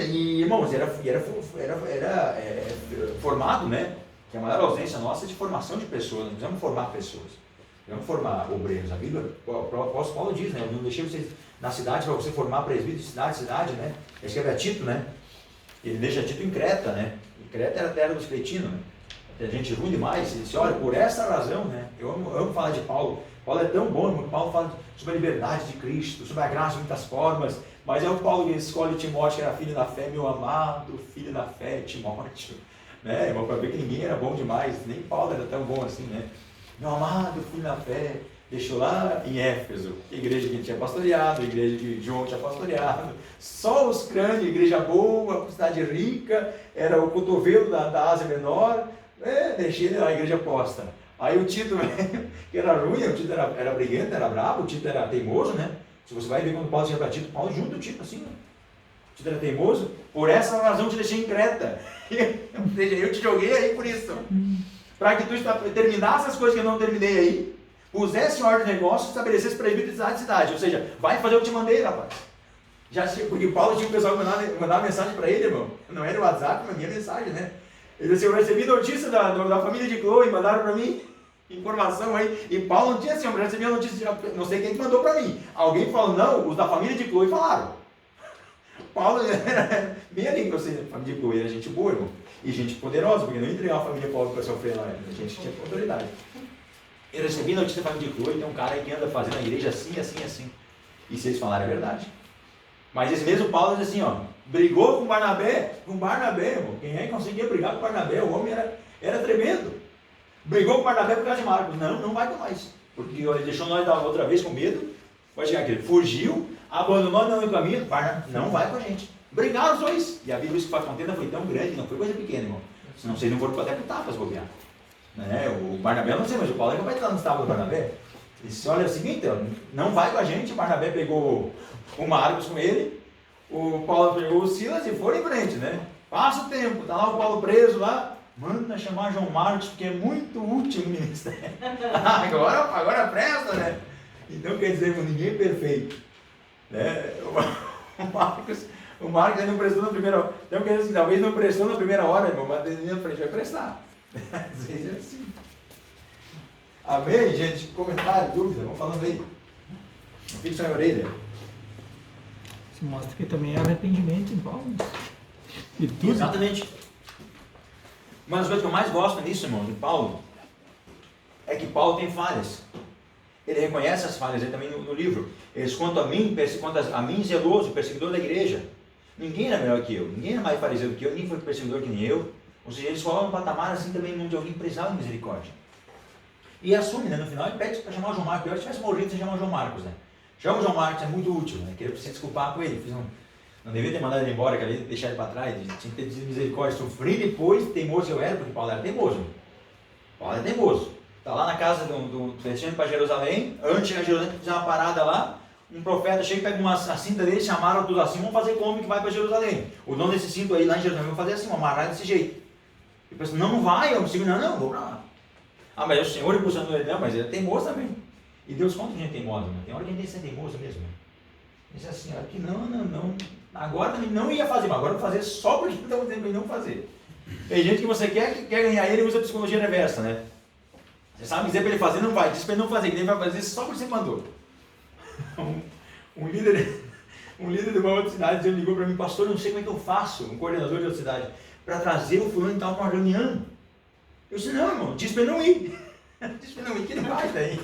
irmãos, era formado, né? Que a maior ausência nossa é de formação de pessoas. Nós precisamos formar pessoas. Precisamos formar obreiros. A Bíblia, o apóstolo Paulo diz, né? Eu não deixei vocês na cidade para você formar presbítero de cidade, né? Ele escreve a Tito, né? Ele deixa Tito em Creta, né? E Creta era a terra dos cretinos, né? Tem gente ruim demais. Ele disse, olha, por essa razão, né? Eu amo falar de Paulo. Paulo é tão bom, irmão. Paulo fala sobre a liberdade de Cristo, sobre a graça de muitas formas. Mas é o Paulo que escolhe Timóteo, que era filho da fé, meu amado filho da fé, Timóteo. Né, irmão, para ver que ninguém era bom demais, nem Paulo era tão bom assim, né? Meu amado filho da fé, deixou lá em Éfeso, a igreja que ele tinha pastoreado, a igreja que João tinha pastoreado, só os crânios, igreja boa, cidade rica, era o cotovelo da Ásia Menor, deixei ele lá, a igreja posta. Aí o Tito, que era ruim, o Tito era briguento, era bravo, o Tito era teimoso, né? Se você vai ver quando Paulo chega para Tito, Paulo junta o Tito assim, né? O Tito era teimoso, por essa razão te deixei em Creta. Ou seja, eu te joguei aí por isso. Para que tu terminasse as coisas que eu não terminei aí, pusesse em ordem de negócio, estabelecesse presbítero de cidade. Ou seja, vai fazer o que te mandei, rapaz. Porque Paulo tinha um pessoal que mandava mensagem para ele, irmão. Não era o WhatsApp, mas minha mensagem, né? Ele disse, eu recebi notícia da família de Chloe, mandaram para mim informação aí. E Paulo não tinha assim, eu recebi a notícia, não sei quem que mandou para mim. Alguém falou, não, os da família de Chloe falaram. Paulo era bem ali, você, a família de Chloe era gente boa, irmão. E gente poderosa, porque não entregava a família pobre para sofrer lá, a gente tinha autoridade. Eu recebi notícia da família de Chloe, tem um cara aí que anda fazendo a igreja assim, assim, assim. E se eles falarem, é verdade. Mas esse mesmo Paulo diz assim, ó, brigou com Barnabé, irmão. Quem é que conseguia brigar com Barnabé? O homem era tremendo. Brigou com Barnabé por causa de Marcos. Não vai com nós. Porque ele deixou nós da outra vez com medo. Pode chegar aqui, fugiu, abandonou no caminho, não vai com a gente. Brigaram os dois. E a Bíblia diz que a contenda foi tão grande, não foi coisa pequena, irmão. Senão vocês não foram até para tapas bobear. Né? O Barnabé, não sei, mas o Paulo é capaz de estar nos tapas do Barnabé. Ele disse, olha, é o seguinte, não vai com a gente. O Barnabé pegou o Marcos com ele, o Paulo pegou o Silas e foram em frente, né? Passa o tempo, tá lá o Paulo preso lá, manda chamar João Marcos, porque é muito útil no ministério. agora presta, né? Então quer dizer, ninguém é perfeito. Né? O Marcos não prestou na primeira hora. Então, quer dizer assim, talvez não prestou na primeira hora, irmão, mas na frente vai prestar. Às vezes é assim. Amém, gente? Comentário, dúvida, vamos falando aí. Não fique só em orelha. Isso mostra que também é arrependimento em Paulo. E tudo. Exatamente. Uma das coisas que eu mais gosto nisso, irmão, de Paulo, é que Paulo tem falhas. Ele reconhece as falhas aí também no livro. Eles contam a mim, zeloso, perseguidor da igreja. Ninguém era melhor que eu, ninguém era mais fariseu do que eu, ninguém foi perseguidor que nem eu. Ou seja, eles colocam um patamar assim também de alguém prezado em misericórdia. E assume, né? No final ele pede para chamar o João Marcos. Eu, se tivesse morrido, você chama o João Marcos, né? Chama o João Marcos, é muito útil, né? Queria se desculpar com ele. Não devia ter mandado ele embora, queria deixar ele para trás, tinha que ter tido misericórdia. Sofri depois, teimoso eu era, porque Paulo era teimoso. Paulo era teimoso. Está lá na casa do descendo para Jerusalém, antes de chegar a Jerusalém, fizer uma parada lá, um profeta chega e pega a cinta dele, chamaram tudo assim, vamos fazer como que vai para Jerusalém. O dono desse cinto aí lá em Jerusalém, vamos fazer assim, amarrar desse jeito. E pensa, não vai, eu não consigo, não, vou para lá. Ah, mas o Senhor impulsionou ele, não, mas ele é teimoso também. E Deus conta que a gente é teimoso, né? Tem hora que a gente tem que ser teimoso mesmo. Né? Diz assim, olha que não, agora também não ia fazer, mas agora eu vou fazer só porque estão dizendo para não fazer. Tem gente que você quer ganhar ele e usa a psicologia reversa, né? Você sabe dizer para ele fazer, não vai, diz para ele não fazer, que ele vai fazer só porque você mandou. Um líder de uma outra cidade ligou para mim, pastor, eu não sei como é que eu faço, um coordenador de outra cidade, para trazer o fulano e tal para uma reunião. Eu disse, não, irmão, diz para ele não ir. Diz para ele não ir, que ele vai daí.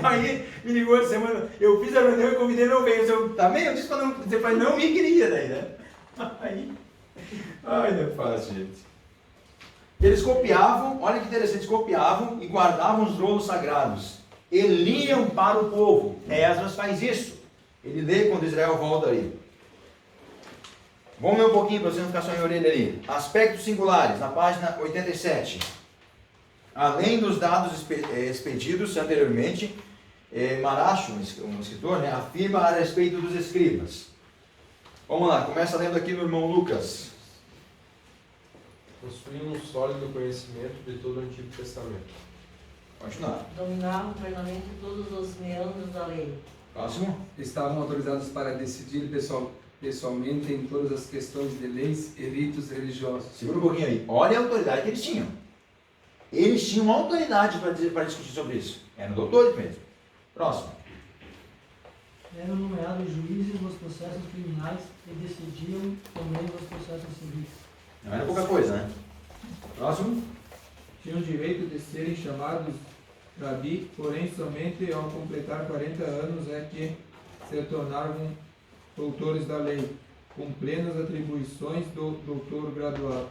Aí me ligou essa semana, eu fiz a reunião e convidei ele não veio. Eu disse para ele não ir, queria daí, né? Aí, ai, não é fácil, gente. Eles copiavam, olha que interessante, eles copiavam e guardavam os rolos sagrados. E liam para o povo. Esdras faz isso. Ele lê quando Israel volta ali. Vamos ler um pouquinho para você não ficar só em orelha ali. Aspectos singulares, na página 87. Além dos dados expedidos anteriormente, Maracho, um escritor, né, afirma a respeito dos escribas. Vamos lá, começa lendo aqui no irmão Lucas. Possuíam um sólido conhecimento de todo o Antigo Testamento. Continuar. Dominavam plenamente todos os meandros da lei. Próximo. Estavam autorizados para decidir pessoalmente em todas as questões de leis e ritos religiosos. Segura um pouquinho aí. Olha a autoridade que eles tinham. Eles tinham autoridade para discutir sobre isso. Eram doutores mesmo. Próximo. Eram nomeados juízes nos processos criminais e decidiam também nos processos civis. Não era pouca coisa, né? Próximo. Tinham o direito de serem chamados Rabi, porém somente ao completar 40 anos é que se tornaram doutores da lei, com plenas atribuições do doutor graduado.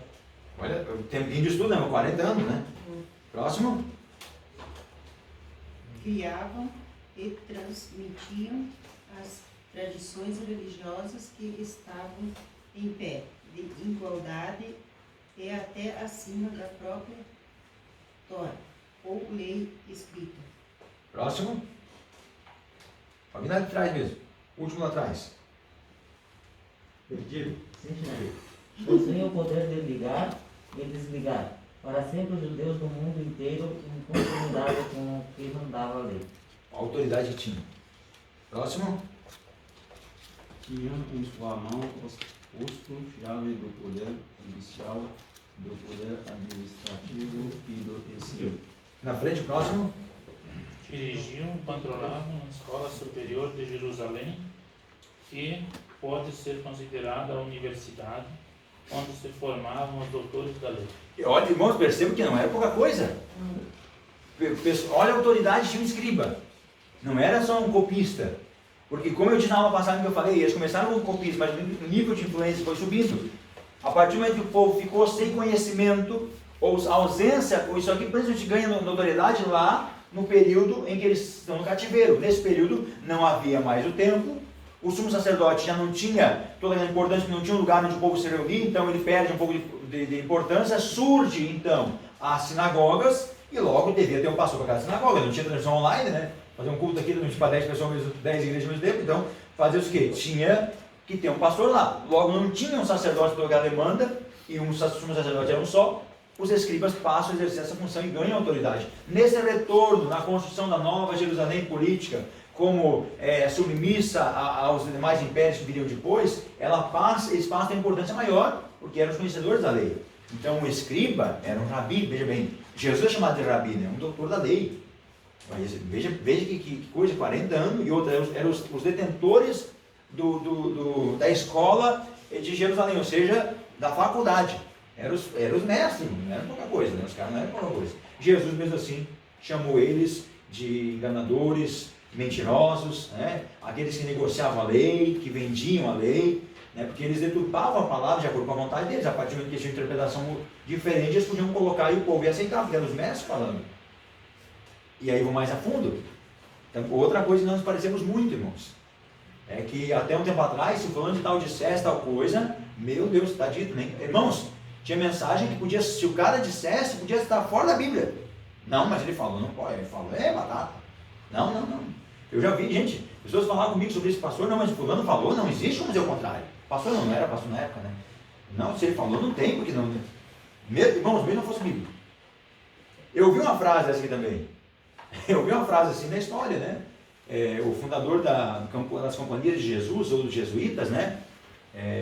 Olha, o tempinho de estudo, né? 40 anos, né? Próximo. Criavam e transmitiam as tradições religiosas que estavam em pé, de igualdade e até acima da própria Torá, ou lei escrita. Próximo. Alguém lá de trás mesmo. Último lá atrás. Perdido. Possuem o poder de ligar e desligar para sempre os judeus do mundo inteiro em conformidade com o que mandava a lei. A autoridade que tinha. Próximo. Tinham em sua mão os postos-chave do poder judicial, do poder administrativo e do ensino. Na frente, próximo. Dirigiam e controlavam a Escola Superior de Jerusalém, que pode ser considerada a universidade, onde se formavam os doutores da lei. Olha, irmãos, percebam que não era pouca coisa. Olha a autoridade de um escriba. Não era só um copista. Porque, como eu disse na aula passada que eu falei, eles começaram com copista, mas o nível de influência foi subindo. A partir do momento que o povo ficou sem conhecimento, ou a ausência, ou isso aqui, por exemplo, a gente ganha notoriedade lá no período em que eles estão no cativeiro. Nesse período não havia mais o templo, o sumo sacerdote já não tinha toda a importância, não tinha um lugar onde o povo se reunia, então ele perde um pouco de importância. Surge então as sinagogas e logo devia ter um pastor para cada sinagoga, não tinha transmissão online, né? Fazer um culto aqui para 10 pessoas, 10 igrejas ao mesmo tempo, então fazer o quê? Tinha que ter um pastor lá. Logo não tinha um sacerdote para tocar a demanda e um sumo sacerdote era um só. Os escribas passam a exercer essa função e ganham autoridade. Nesse retorno, na construção da nova Jerusalém política, como submissa aos demais impérios que viriam depois, eles passam a importância maior, porque eram os conhecedores da lei. Então o escriba era um rabi, veja bem, Jesus é chamado de rabi, né? Um doutor da lei. Mas veja que coisa, 40 anos, e outra, eram os detentores da escola de Jerusalém, ou seja, da faculdade. Eram os mestres, não era pouca coisa, né? Os caras não eram pouca coisa. Jesus mesmo assim chamou eles de enganadores, mentirosos, né? Aqueles que negociavam a lei, que vendiam a lei, né? Porque eles deturpavam a palavra de acordo com a vontade deles. A partir do momento que tinha uma interpretação diferente, eles podiam colocar e o povo ia aceitar, porque eram os mestres falando. E aí vou mais a fundo. Então, outra coisa que nós parecemos muito, irmãos, é que até um tempo atrás, se fulano de tal dissesse tal coisa, meu Deus, está dito, né? Irmãos, tinha mensagem que podia, se o cara dissesse, podia estar fora da Bíblia. Não, mas ele falou, não pode. Ele falou, batata. Não. Eu já vi, gente, pessoas falavam comigo sobre esse pastor, não, mas fulano falou, não existe como dizer o contrário. Pastor não era pastor na época, né? Não, se ele falou, não tem, porque não. Irmãos, mesmo não fosse bíblico. Eu vi uma frase assim também. Eu vi uma frase assim na história, né? O fundador das Companhias de Jesus, ou dos Jesuítas, né?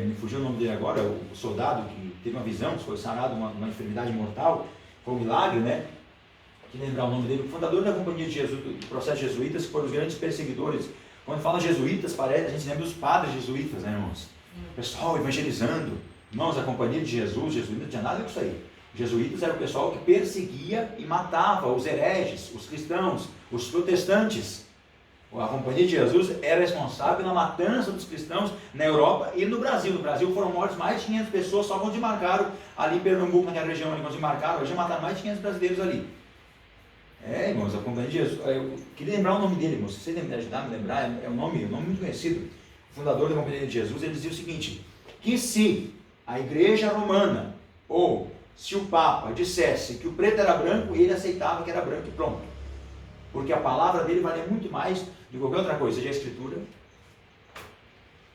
Me fugiu o nome dele agora, o soldado que teve uma visão, foi sarado uma enfermidade mortal, foi um milagre, né? Que lembrar o nome dele, o fundador da Companhia de Jesus, do processo Jesuítas, que foram os grandes perseguidores. Quando fala jesuítas, parece, a gente lembra dos padres jesuítas, né, irmãos? O pessoal evangelizando. Irmãos, a Companhia de Jesus, jesuítas, não tinha nada com isso aí. Os jesuítas era o pessoal que perseguia e matava os hereges, os cristãos, os protestantes. A Companhia de Jesus era responsável na matança dos cristãos na Europa e no Brasil. No Brasil foram mortas mais de 500 pessoas só quando demarcaram ali em Pernambuco, naquela região ali, quando demarcaram, hoje já mataram mais de 500 brasileiros ali. Irmãos, a Companhia de Jesus, eu queria lembrar o nome dele, irmãos, se vocês me ajudar a me lembrar, é um nome muito conhecido. O fundador da Companhia de Jesus, ele dizia o seguinte, que se a Igreja Romana, ou se o Papa dissesse que o preto era branco, ele aceitava que era branco e pronto. Porque a palavra dele valia muito mais do que qualquer outra coisa, seja a Escritura.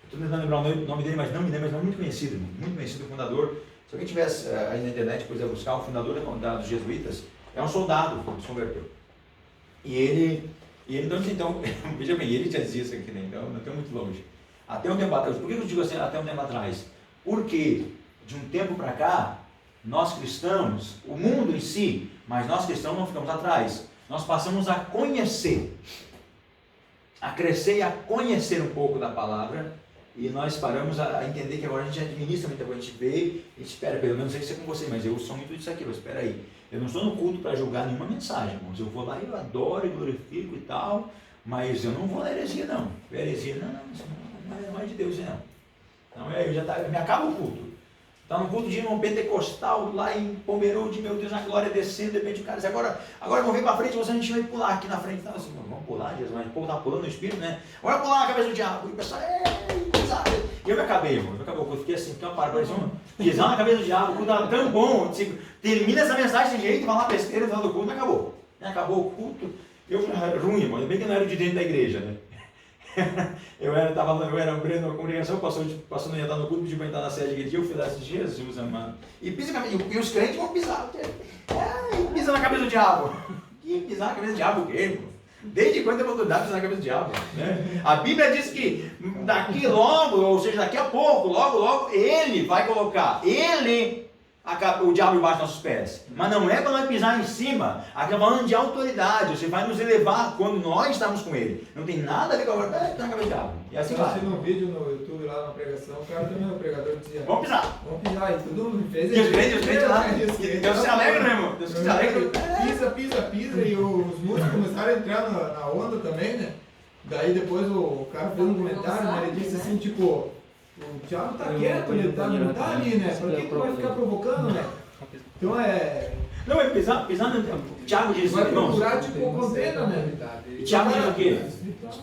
Estou tentando lembrar o nome dele, mas não me lembro, mas não muito conhecido, o fundador. Se alguém tivesse aí na internet, depois ia buscar, o fundador dos Jesuítas, é um soldado que se converteu. E ele então, veja bem, ele já dizia isso aqui, né? Então não estou muito longe. Até um tempo atrás, por que eu digo assim, até um tempo atrás? Porque de um tempo para cá, nós cristãos, o mundo em si, mas nós cristãos não ficamos atrás. Nós passamos a conhecer, a crescer e a conhecer um pouco da palavra, e nós paramos a entender que agora a gente administra muita coisa, a gente vê, a gente espera, pelo menos não sei se é com você, mas eu sou muito disso aqui, mas espera aí. Eu não estou no culto para julgar nenhuma mensagem, irmãos. Eu vou lá e eu adoro e glorifico e tal, mas eu não vou na heresia, não. Heresia, isso não é de Deus, não. Então, me acaba o culto. Está no culto de irmão pentecostal, lá em Pomerode, meu Deus, a glória descendo, de repente o cara diz, agora eu vou vir para frente, você a gente vai pular aqui na frente. Então, assim, vamos pular, Jesus, mas o povo está pulando no espírito, né? Agora pular na cabeça do diabo. E o pessoal, e eu me acabei, irmão. Eu fiquei assim, parecia pisar na cabeça do diabo, o culto estava tão bom. Termina essa mensagem desse jeito, vai lá besteira no final do culto, acabou. Acabou o culto. Eu fui ruim, irmão. Bem que não era de dentro da igreja, né? eu era obreiro na congregação, o pastor não ia estar no culto, pediu para entrar na sede aquele dia, eu fui lá assim, Jesus amado. E os crentes vão pisar. Pisa na cabeça do diabo. Que pisar na cabeça do diabo o quê, irmão? Desde quando eu vou cuidar de pisar na cabeça do diabo? Né? A Bíblia diz que daqui logo, ou seja, daqui a pouco, logo, ele vai colocar, o diabo embaixo dos nossos pés. Mas não é para nós pisar em cima. Aqui é falando de autoridade. Você vai nos elevar quando nós estamos com ele. Não tem nada a ver com agora. Tá na cabeça do diabo. E assim vai. Eu assisti um vídeo no YouTube lá na pregação. O cara também, o pregador dizia: vamos pisar. E todo mundo fez. E os crentes lá. Deus se alegra, meu irmão. Deus se alegra. Pisa. E os músicos começaram a entrar na onda também, né? Daí depois o cara fez um comentário, né? Ele disse assim, tipo, o diabo tá quieto, ele não tá ali, né? Por que vai ficar provocando, né? Então Não, é pisar no... Tiago diz, vai irmãos... procurar, tipo, condena, né? E Tiago diz o quê?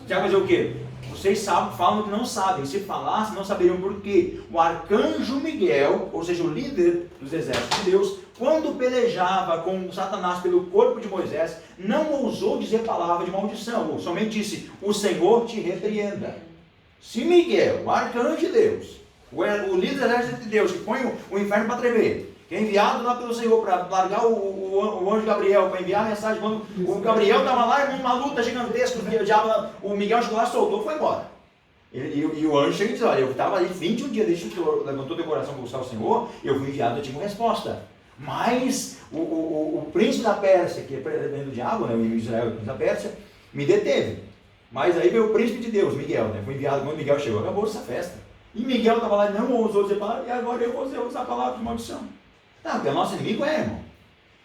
Tiago diz o quê? Vocês falam que não sabem. Se falassem, não saberiam por quê. O arcanjo Miguel, ou seja, o líder dos exércitos de Deus, quando pelejava com Satanás pelo corpo de Moisés, não ousou dizer palavra de maldição, ou somente disse, o Senhor te repreenda. Se Miguel, o arcanjo de Deus, o líder dos exércitos de Deus, que põe o inferno para tremer, Que é enviado lá pelo Senhor para largar o anjo Gabriel, para enviar a mensagem. Quando o Gabriel estava lá numa luta gigantesca, o Miguel chegou lá, soltou e foi embora. E o anjo chega e diz, olha, eu estava ali 21 dias desde que o levantou teu coração para buscar o Senhor, eu fui enviado, eu tive uma resposta. Mas o príncipe da Pérsia, que é do diabo, né, o Israel, o príncipe da Pérsia, me deteve. Mas aí veio o príncipe de Deus, Miguel, né, foi enviado. Quando Miguel chegou, acabou essa festa. E Miguel estava lá e não ousou dizer palavra, e agora eu vou usar a palavra de maldição. Não, porque o nosso inimigo é, irmão.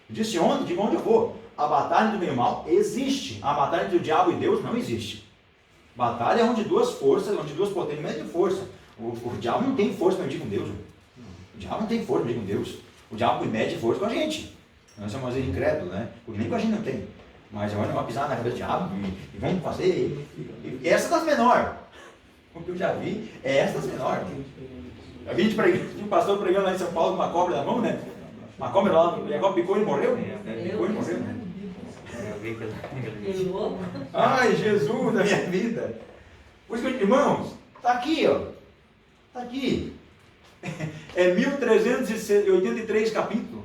Eu disse onde? Diga onde eu vou. A batalha do bem e o mal existe. A batalha entre o diabo e Deus não existe. Batalha é onde duas forças, onde duas potências medem força. O diabo não tem força para medir com Deus. O diabo não tem força para medir com Deus. O diabo mede força com a gente. Nós somos incrédulos, né? Porque nem com a gente não tem. Mas agora vamos pisar na cabeça do diabo e vamos fazer. E essa das menores. O que eu já vi é essa das menores. Eu vi um pastor pregando lá em São Paulo com uma cobra na mão, né? Uma cobra lá, a cobra picou e morreu. Picou e morreu, né? Ai, Jesus da minha vida. Por isso, irmãos, está aqui, ó. Está aqui. É 1383 capítulos.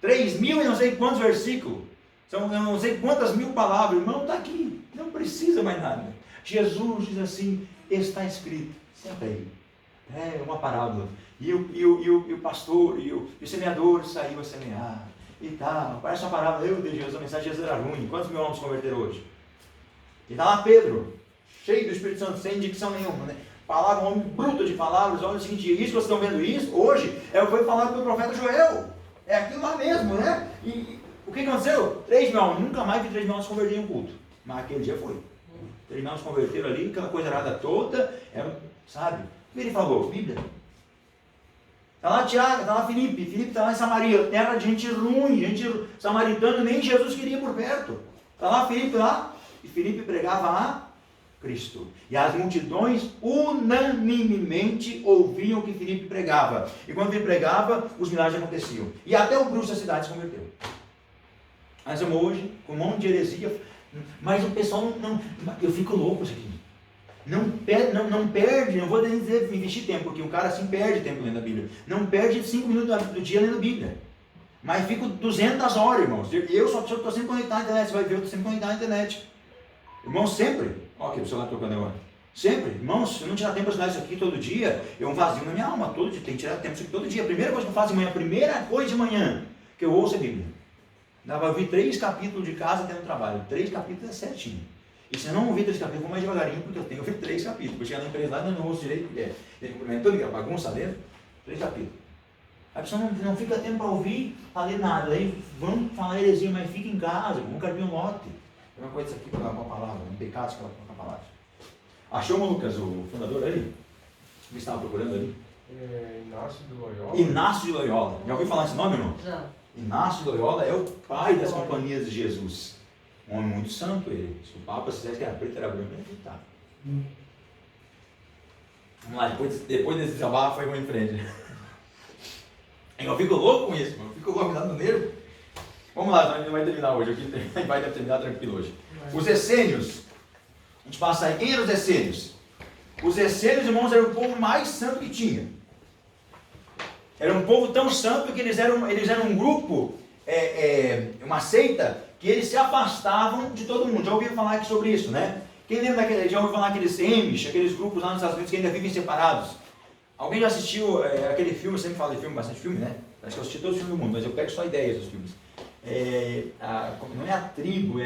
3.000 e não sei quantos versículos. São não sei quantas mil palavras. Irmão, está aqui. Não precisa mais nada. Jesus diz assim, está escrito. Senta aí. É uma parábola. E o pastor e o semeador saiu a semear. E tal. Parece uma parábola. Meu Deus, Jesus, a mensagem de Jesus era ruim. Quantos mil homens se converteram hoje? E está lá Pedro, cheio do Espírito Santo, sem dicção nenhuma, né? Palavra, um homem bruto de palavras. Olha o seguinte, isso que vocês estão vendo isso, hoje, foi falado pelo profeta Joel. É aquilo lá mesmo, né? E o que aconteceu? 3 mil homens. Nunca mais vi 3 mil homens se converterem em culto. Mas aquele dia foi. 3 mil homens se converteram ali, aquela coisa errada toda, sabe? O que ele falou? Bíblia. Está lá Tiago, está lá Filipe está lá em Samaria, terra de gente ruim, gente samaritana, nem Jesus queria por perto. Está lá Filipe lá, e Filipe pregava a Cristo. E as multidões unanimemente ouviam o que Filipe pregava. E quando ele pregava, os milagres aconteciam. E até o bruxo da cidade se converteu. Nós estamos hoje com um monte de heresia, mas o pessoal não eu fico louco isso aqui. Não perde, não vou dizer investir tempo, porque o cara assim perde tempo lendo a Bíblia. Não perde 5 minutos do dia lendo a Bíblia. Mas fico 200 horas, irmãos. Eu sou a pessoa que estou sempre conectado na internet. Você vai ver, eu estou sempre conectado na internet. Irmãos, sempre. Olha aqui o celular tocando agora. Sempre. Irmãos, se eu não tirar tempo para estudar isso aqui todo dia, é um vazio na minha alma. Todo dia, tem que tirar tempo isso aqui todo dia. A primeira coisa que eu faço de manhã, que eu ouço a Bíblia. Dá para ouvir 3 capítulos de casa tendo trabalho. 3 capítulos é certinho. E se eu não ouvir 3 capítulos, eu vou mais devagarinho, porque eu tenho que ouvir 3 capítulos. Vou chegar na empresa lá e não ouço direito, porque tem cumprimento, toda bagunça dentro. 3 capítulos. A pessoa não fica tempo para ouvir, para ler nada. Aí vamos falar heresia, mas fica em casa, vamos carpir um lote. É uma coisa aqui com a palavra, um pecado com a palavra. Achou, Lucas, o fundador ali? O que estava procurando ali? Inácio de Loyola. Inácio de Loyola. Já ouviu falar esse nome, irmão? Já. Inácio de Loyola é o pai das companhias de Jesus. Um homem muito santo ele. Se o Papa fizesse que era preto, era branco, ele acreditava. Vamos lá, depois desse desabafo, foi em frente. Eu fico louco com isso, eu fico louco, me dando nervo. Vamos lá, a gente vai terminar hoje, a gente vai terminar tranquilo hoje. Os essênios, a gente passa aí, quem eram os essênios? Os essênios, irmãos, eram o povo mais santo que tinha. Era um povo tão santo que eles eram um grupo, uma seita, que eles se afastavam de todo mundo. Já ouviram falar aqui sobre isso, né? Quem lembra já ouviu falar aqueles Amish, aqueles grupos lá nos Estados Unidos que ainda vivem separados? Alguém já assistiu aquele filme, eu sempre falo de filme, bastante filme, né? Acho que eu assisti todos os filmes do mundo, mas eu pego só ideias dos filmes. Não é a tribo,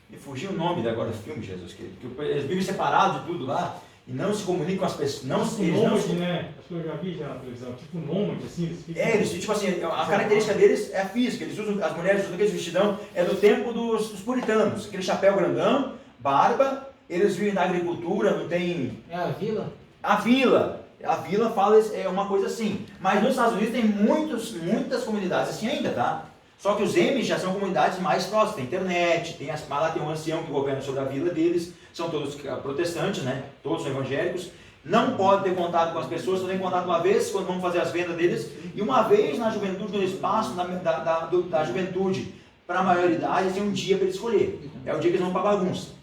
me fugiu o nome agora do filme, Jesus, que eles vivem separados de tudo lá e não se comunicam com as pessoas. Né? Acho que eu já vi na televisão, tipo nômade, assim. Eles ficam... tipo assim, a característica deles é a física, as mulheres usam aquele vestidão, é do tempo dos puritanos, aquele chapéu grandão, barba, eles vivem na agricultura, não tem... É a vila? A vila fala uma coisa assim, mas nos Estados Unidos tem muitas comunidades assim ainda, tá? Só que os Amish já são comunidades mais próximas, tem internet, lá tem um ancião que governa sobre a vila deles, são todos protestantes, né? Todos são evangélicos, não pode ter contato com as pessoas, só tem contato uma vez quando vão fazer as vendas deles, e uma vez na juventude, no espaço da juventude para a maioridade, tem um dia para eles escolher, é o dia que eles vão para bagunça.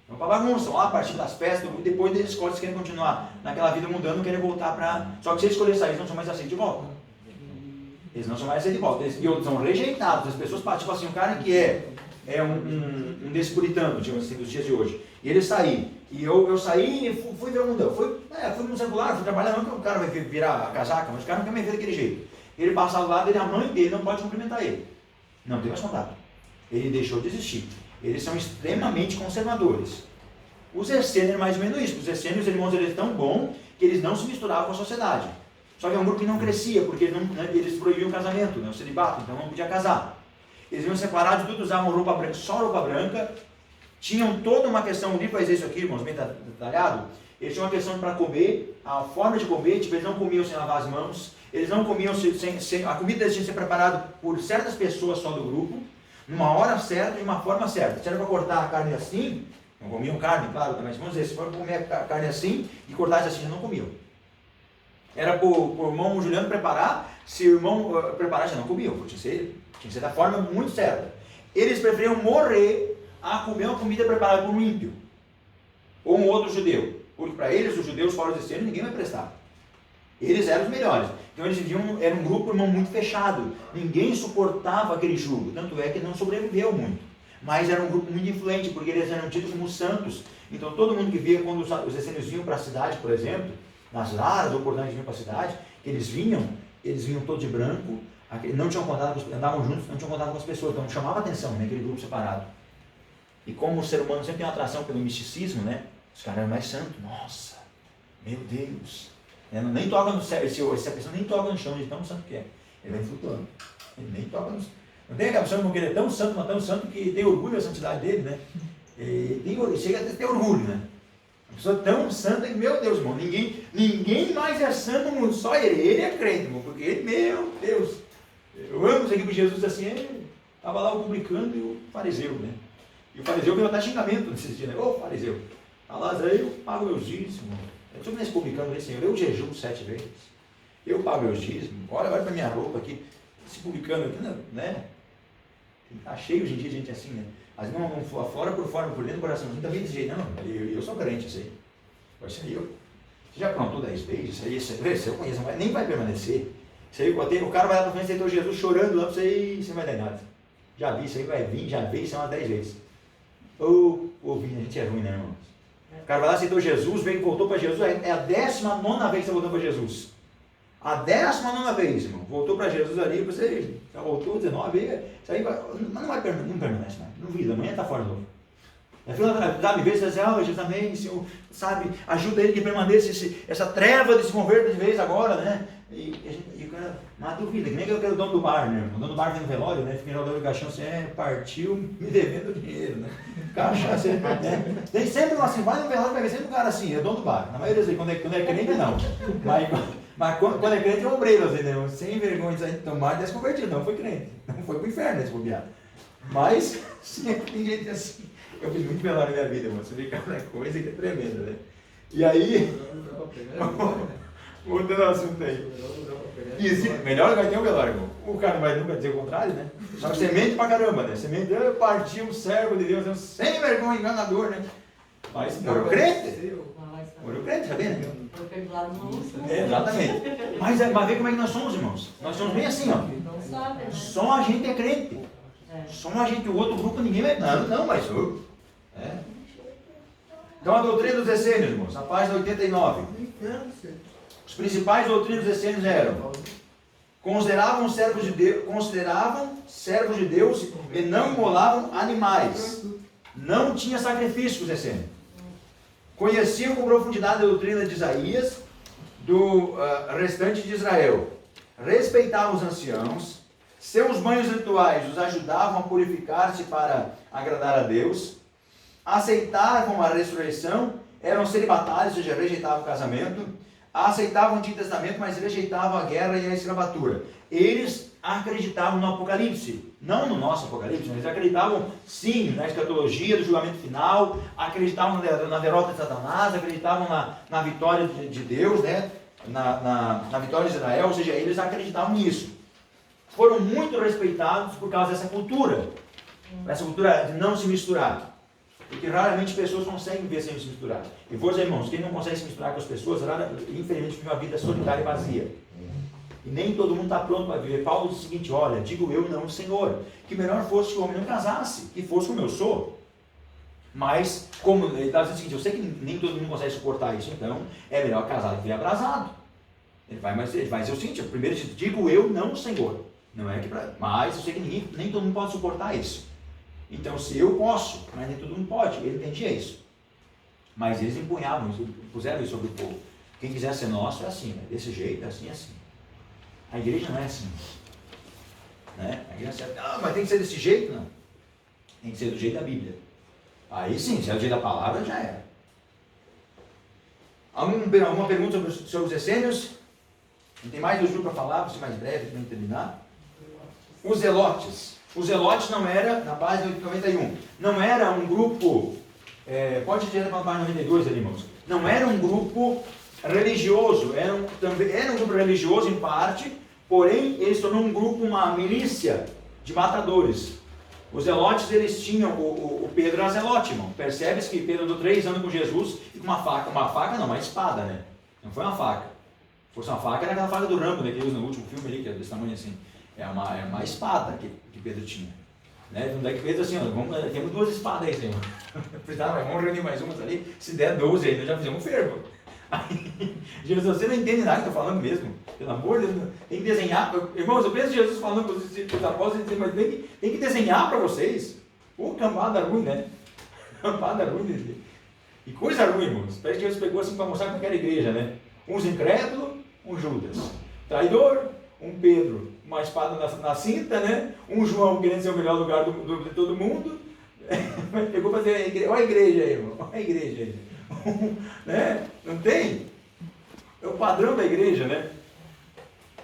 Vão para bagunça, lá a partir das festas, depois eles escolhem se querem continuar naquela vida mudando, querem voltar para... Só que se eles escolherem sair, eles não são mais aceitos de volta. Eles não são mais aceitos de volta. Eles são rejeitados. As pessoas, tipo assim, um cara que é um desse puritano, tipo assim, dos dias de hoje. E ele saiu. E eu saí e fui ver o mundão. Fui no secular, fui trabalhar, não que o cara vai virar a casaca, mas o cara não quer me ver daquele jeito. Ele passa ao lado dele, a mãe dele não pode cumprimentar ele. Não tem mais contato. Ele deixou de existir. Eles são extremamente conservadores. Os essênios é mais ou menos isso. Os essênios, irmãos, eles tão bons que eles não se misturavam com a sociedade. Só que é um grupo que não crescia, porque eles proibiam o casamento, o celibato, então não podia casar. Eles iam separados, tudo usavam roupa branca, só roupa branca. Tinham toda uma questão, o livro faz isso aqui, irmãos, bem detalhado. Eles tinham uma questão para comer, a forma de comer, tipo, eles não comiam sem lavar as mãos, eles não comiam sem a comida tinha que ser preparada por certas pessoas só do grupo, numa hora certa e de uma forma certa. Se era para cortar a carne assim, não comiam carne, claro, mas vamos dizer, se for comer a carne assim e cortar assim, já não comiam. Era para o irmão Juliano preparar, se o irmão preparar, já não comiam, tinha que ser da forma muito certa. Eles preferiam morrer a comer uma comida preparada por um ímpio, ou um outro judeu, porque para eles, os judeus fora dos essênios, ninguém vai prestar. Eles eram os melhores. Então eles viviam, era um grupo, irmão, muito fechado. Ninguém suportava aquele jugo, tanto é que não sobreviveu muito. Mas era um grupo muito influente, porque eles eram tidos como santos. Então todo mundo que via, quando os essênios vinham para a cidade, por exemplo, nas laras ou portanto vinham para a cidade, eles vinham todos de branco, não tinham contato, andavam juntos, não tinham contato com as pessoas, então chamava atenção, né, aquele grupo separado. E como o ser humano sempre tem uma atração pelo misticismo, né, os caras eram mais santos. Nossa, meu Deus, nem toca no céu, se a pessoa nem toca no chão, de tão santo que é, ele vai flutuando, ele nem toca no céu. Não tem aquela pessoa que ele é tão santo, mas tão santo que tem orgulho da santidade dele, né? Chega até a ter orgulho, né? Uma pessoa tão santa que, meu Deus, irmão, ninguém mais é santo no mundo, só ele é crente, irmão, porque ele, meu Deus, eu amo isso aqui com Jesus assim, ele estava lá o publicano e o fariseu, né? E o fariseu veio até xingamento nesses dias, né? Ô fariseu, fala aí, eu pago meus dízimos. Eu estou nesse publicano aí, Senhor, eu jejuo 7 vezes, eu pago meus dízimos, olha para minha roupa aqui, esse publicano aqui, né? Está cheio hoje em dia de gente assim, né? Mas não fora por fora, por dentro do coraçãozinho, também desse jeito, não. Eu sou crente, isso aí. Isso aí, você já aprontou 10 vezes, isso aí eu conheço, nem vai permanecer. Isso aí, o cara vai lá para frente, aceitou Jesus chorando lá, você não vai dar nada. Já vi, isso aí vai vir, já veio, isso é umas 10 vezes. A gente é ruim, né, irmãos? O cara vai lá, aceitou Jesus, veio, voltou para Jesus, é a 19ª vez que você voltou para Jesus. A 19ª vez, irmão, voltou para Jesus ali, você já voltou 19 vezes, isso aí vai, mas não permanece mais, não vida, amanhã está fora de novo. Sabe, vez você diz, Jesus, amém, Senhor, sabe, ajuda ele que permaneça essa treva de se converter de vez agora, né? E o cara, mas duvida, que nem aquele dono do bar, né? O dono do bar vem no velório, né? Fica jogando o caixão assim, partiu me devendo dinheiro, né? Caixa, assim, né? Tem sempre assim, vai no velório, vai ver sempre um cara assim, é dono do bar. Na maioria das vezes, quando é crente, não. Mas quando é crente, é obreiro, assim, né? Sem vergonha de sair de tomar, desconvertido, não foi crente. Não foi pro inferno esse bobeado. Mas, sempre tem gente assim. Eu fiz muito velório na minha vida, irmão. Você vê cada coisa que é tremenda, né? E aí, mudando o assunto aí. Melhor lugar que tem o velório, irmão. O cara não vai nunca dizer o contrário, né? Só que semente pra caramba, né? Semente, partiu um servo de Deus, sem vergonha, enganador, né? Mas morreu crente. Morreu crente, sabe, né? Exatamente. Mas vê como é que nós somos, irmãos. Nós somos bem assim, ó. Só a gente é crente. Só a gente, o outro grupo, ninguém vai. Não, mas. Então a doutrina dos essênios, irmãos, na página 89. Os principais doutrinas dos essênios eram: consideravam servos de Deus e não imolavam animais. Não tinha sacrifício os essênios. Conheciam com profundidade a doutrina de Isaías, do restante de Israel. Respeitavam os anciãos. Seus banhos rituais os ajudavam a purificar-se para agradar a Deus. Aceitavam a ressurreição, eram celibatários, ou seja, rejeitavam o casamento. Aceitavam o Antigo Testamento, mas rejeitavam a guerra e a escravatura. Eles acreditavam no Apocalipse, não no nosso Apocalipse, mas eles acreditavam sim na escatologia do julgamento final, acreditavam na derrota de Satanás, acreditavam na vitória de Deus, né? na vitória de Israel, ou seja, eles acreditavam nisso. Foram muito respeitados por causa dessa cultura de não se misturar. Porque raramente pessoas conseguem viver sem se misturar. E vou dizer, irmãos, quem não consegue se misturar com as pessoas, infelizmente vive uma vida solitária e vazia. E nem todo mundo está pronto para viver. Paulo diz o seguinte, olha, digo eu não, Senhor, que melhor fosse que o homem não casasse, que fosse como eu sou. Mas, como ele está dizendo o seguinte, eu sei que nem todo mundo consegue suportar isso, então é melhor casar do que viver abrasado. Ele vai dizer o seguinte, primeiro digo eu não, Senhor. Não é que mas eu sei que nem todo mundo pode suportar isso. Então, se eu posso, mas nem todo mundo pode, ele entendia isso. Mas eles empunhavam isso, puseram isso sobre o povo. Quem quiser ser nosso é assim, né? Desse jeito, assim, assim. A igreja não é assim. Né? A igreja é assim, mas tem que ser desse jeito? Não. Tem que ser do jeito da Bíblia. Aí sim, se é do jeito da palavra, já era. Alguma pergunta sobre os essênios? Não tem mais do Ju para falar, para ser mais breve, para não terminar. Os zelotes. Os zelotes não era, na página 91, não era um grupo, pode dizer para a página 92 ali, irmãos, não era um grupo religioso, era um grupo religioso em parte, porém ele se tornou um grupo, uma milícia de matadores. Os zelotes, eles tinham, o Pedro era zelote, irmão. Percebe-se que Pedro andou 3 anos com Jesus e com uma faca não, uma espada, né? Não foi uma faca. Se fosse uma faca, era aquela faca do Rambo, né, que ele usa no último filme ali, que é desse tamanho assim. É uma espada que Pedro tinha. Né? Então, daí que Pedro assim, ó, temos 2 espadas aí, Senhor. Vamos reunir mais umas ali, se der 12 aí, nós já fizemos um fervo. Aí, Jesus, você não entende nada que eu estou falando mesmo. Pelo amor de Deus, tem que desenhar. Irmãos, eu penso Jesus falando para os apóstolos, mas tem que desenhar para vocês. Pô, cambada ruim, né? Cambada ruim. E coisa ruim, irmãos. Parece que Jesus pegou assim para mostrar como era a igreja, né? Uns incrédulos, um Judas. Traidor, um Pedro, uma espada na cinta, né? Um João querendo ser o melhor lugar de todo mundo. Pegou para dizer, olha a igreja aí, irmão. Olha a igreja aí. Né? Não tem? É o padrão da igreja, né?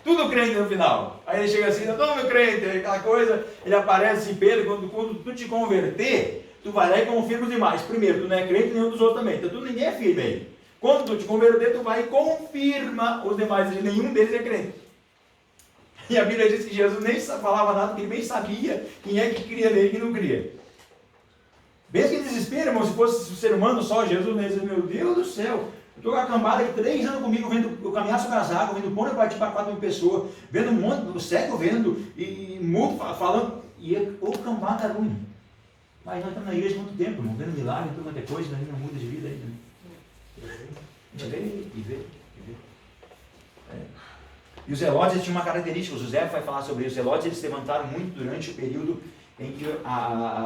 Tudo crente no final. Aí ele chega assim, não, meu crente, aquela coisa, ele aparece em Pedro, quando tu te converter, tu vai lá e confirma os demais. Primeiro, tu não é crente, nenhum dos outros também. Então ninguém é firme aí. Quando tu te converter, tu vai e confirma os demais, nenhum deles é crente. E a Bíblia diz que Jesus nem falava nada, porque ele bem sabia quem é que cria nele e quem não cria. Mesmo que desespero, irmão, se fosse o ser humano só, Jesus, né? Meu Deus do céu, eu estou com a cambada aqui 3 anos comigo, vendo eu caminhar sobre as águas, vendo pão e partir para 4.000 pessoas, vendo um monte do cego vendo, e mudo falando, e o cambada ruim. Mas nós estamos na igreja há muito tempo, irmão, vendo milagre, tudo quanto é coisa, nós não muda de vida ainda. E vê. E os zelotes tinham uma característica, o José vai falar sobre isso. Os zelotes eles se levantaram muito durante o período em que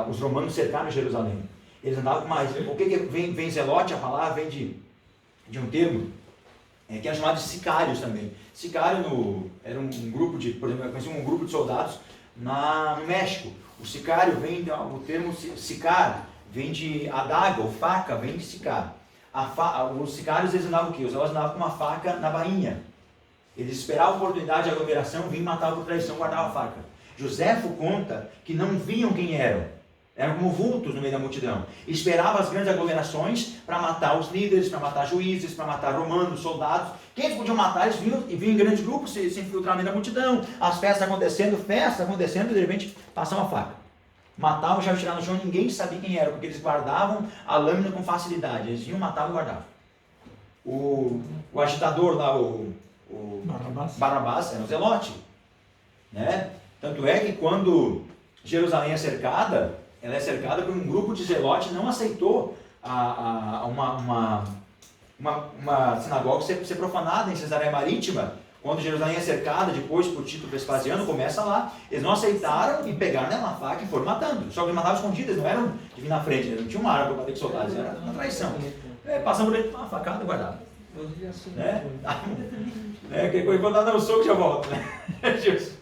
os romanos cercaram Jerusalém. Eles andavam com mais. O que vem zelote, a palavra vem de um termo que é chamado de sicários também. Sicário era um grupo de, por exemplo, eu conheci um grupo de soldados no México. O sicário vem do termo sicar, vem de adaga ou faca, vem de sicar. Os sicários eles andavam o quê? Os zelotes andavam com uma faca na bainha. Eles esperavam a oportunidade de aglomeração, vinham matar por traição, guardavam a faca. Joséfo conta que não viam quem eram. Eram como vultos no meio da multidão. Esperavam as grandes aglomerações para matar os líderes, para matar juízes, para matar romanos, soldados. Quem eles podiam matar, eles vinham em grandes grupos, se infiltrar no meio da multidão. As festas acontecendo, e de repente passavam a faca. Matavam, já tiravam no chão, ninguém sabia quem era, porque eles guardavam a lâmina com facilidade. Eles vinham, matavam e guardavam. O agitador lá, o Barabás era um zelote, né? Tanto é que quando Jerusalém é cercada, ela é cercada por um grupo de zelotes, não aceitou uma sinagoga ser profanada em Cesareia Marítima. Quando Jerusalém é cercada, depois por Tito Vespasiano, começa lá. Eles não aceitaram e pegaram uma faca e foram matando. Só que eles matavam escondidos, não eram de vir na frente, eles não tinham uma arma para ter que soltar, eles era uma traição. Passamos por ele, uma facada e guardava. Né? Quando dá um soco, já volta. Né? Deixa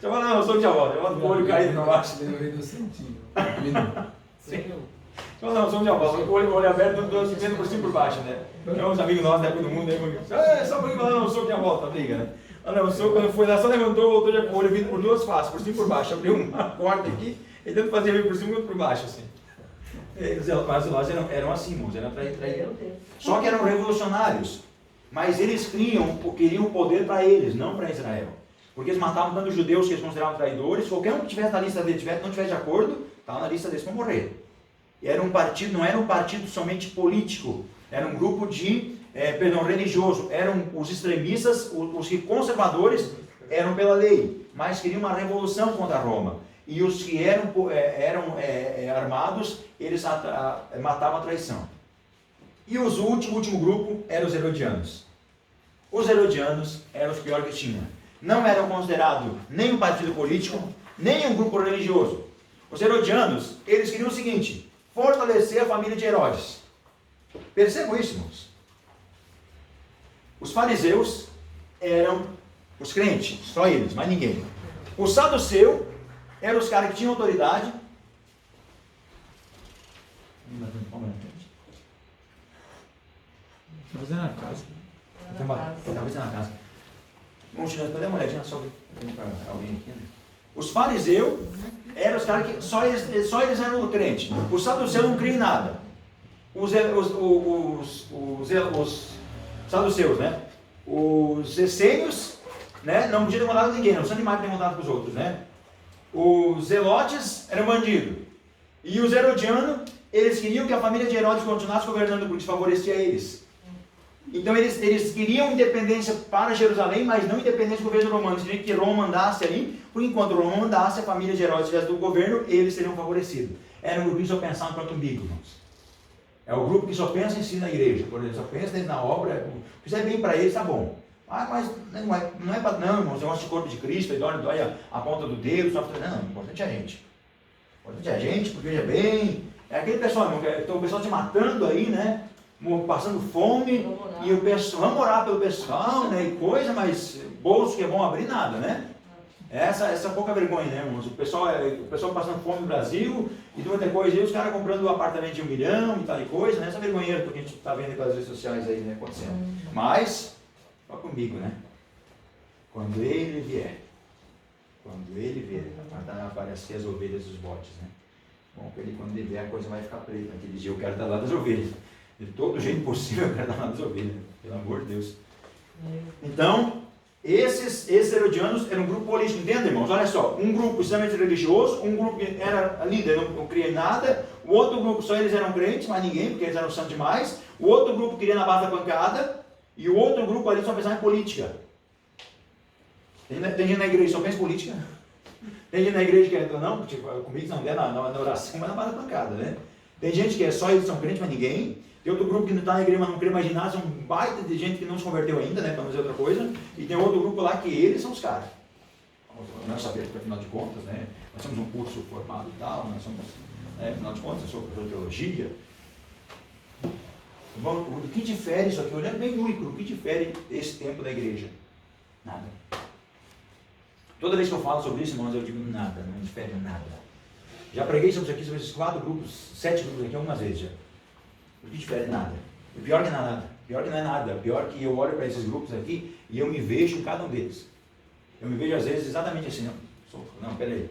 eu dar um soco, já volta. Eu volto com o olho caído para baixo. Sim. Deixa eu dar um soco, já volta. Com o olho aberto, vendo por cima e por baixo. Né? Tem uns amigos nossos da época do mundo aí, só porque eu dar um soco, já volta, briga. Né? Um soco, quando foi lá, só levantou, voltou já com o olho vindo por 2 faces, por cima e por baixo. Abriu uma corda aqui, e tentando fazer vir por cima e outro por baixo. Assim. Mas os zelotes eram assim, irmãos, eram traidores. Só que eram revolucionários. Mas eles queriam o poder para eles, não para Israel. Porque eles matavam tanto os judeus que eles consideravam traidores. Qualquer um que estivesse na lista deles, não estivesse de acordo, estava na lista deles para morrer. E era um partido, não era um partido somente político. Era um grupo de religioso, eram os extremistas, os que conservadores eram pela lei, mas queriam uma revolução contra Roma. E os que eram armados, eles matavam a traição. E o último grupo eram os herodianos. Os herodianos eram os piores que tinham. Não eram considerados nem um partido político, nem um grupo religioso. Os herodianos, eles queriam o seguinte: fortalecer a família de Herodes. Percebam isso, irmãos. Os fariseus eram os crentes, só eles, mais ninguém. O saduceu eram os caras que tinham autoridade. Está fazendo a casa. Está fazendo a casa. Vamos tirar uma olhadinha só para alguém aqui, né? Os fariseus eram os caras que só eles eram crentes. Os saduceus não criam em nada. Os saduceus, né? Os essênios, né? Não podiam ter contato com ninguém, não são animais que têm contato com os outros, né? Os zelotes eram bandidos. E os herodianos, eles queriam que a família de Herodes continuasse governando, porque isso favorecia eles. Então eles queriam independência para Jerusalém, mas não independência do governo romano. Eles queriam que Roma mandasse ali, porque enquanto Roma mandasse, a família de Herodes estivesse do governo, eles seriam favorecidos. Era um grupo que só pensava enquanto umbigo, irmãos. É o grupo que só pensa em si na igreja, por exemplo, só pensa na obra, fizer bem para eles, tá bom. Mas não é para não, irmãos, é um corpo de Cristo, e dói a ponta do dedo, só não, o importante é a gente. O importante é a gente, porque veja bem, é aquele pessoal, irmão, que o pessoal se matando aí, né? Passando fome, e o pessoal, vamos orar pelo pessoal, né? E coisa, mas bolso que é bom abrir nada, né? Essa pouca vergonha, né, irmãos? O pessoal passando fome no Brasil, e de outra coisa, e os caras comprando um apartamento de 1 milhão e tal e coisa, né? Essa vergonheira que a gente está vendo pelas redes sociais aí, né, acontecendo. Mas, só comigo, né? Quando ele vier, vai aparecer as ovelhas dos bodes, né? Bom, quando ele vier, a coisa vai ficar preta. Naquele dia eu quero dar lá das ovelhas. De todo jeito possível eu quero dar lá das ovelhas, pelo amor de Deus. Então, esses herodianos eram um grupo político, entende, irmãos? Olha só, um grupo extremamente religioso, um grupo que era líder, não cria nada, o outro grupo só eles eram crentes, mas ninguém, porque eles eram santos demais, o outro grupo queria na base da pancada, e o outro grupo ali só pensava em política. Tem gente na igreja que só pensa em política. Tem gente na igreja que entra, não, tipo, comigo não der na oração, mas na base da pancada, né? Tem gente que é só eles são crentes, mas ninguém. Tem outro grupo que não está na igreja, mas não crê mais em nada, são um baita de gente que não se converteu ainda, né, para não dizer outra coisa. E tem outro grupo lá que eles são os caras. Nós sabemos que, afinal de contas, né, nós somos um curso formado e tal, nós somos, afinal de contas, eu sou professor de teologia. Bom, o que difere isso aqui, olhando bem único, o que difere esse tempo da igreja? Nada. Toda vez que eu falo sobre isso, irmãos, eu digo nada, não difere nada. Já preguei sobre isso aqui, sobre esses 4 grupos, 7 grupos aqui, algumas vezes já. O que difere nada. O pior que não é nada. Pior que não é nada. Pior que eu olho para esses grupos aqui e eu me vejo em cada um deles. Eu me vejo às vezes exatamente assim, não, peraí.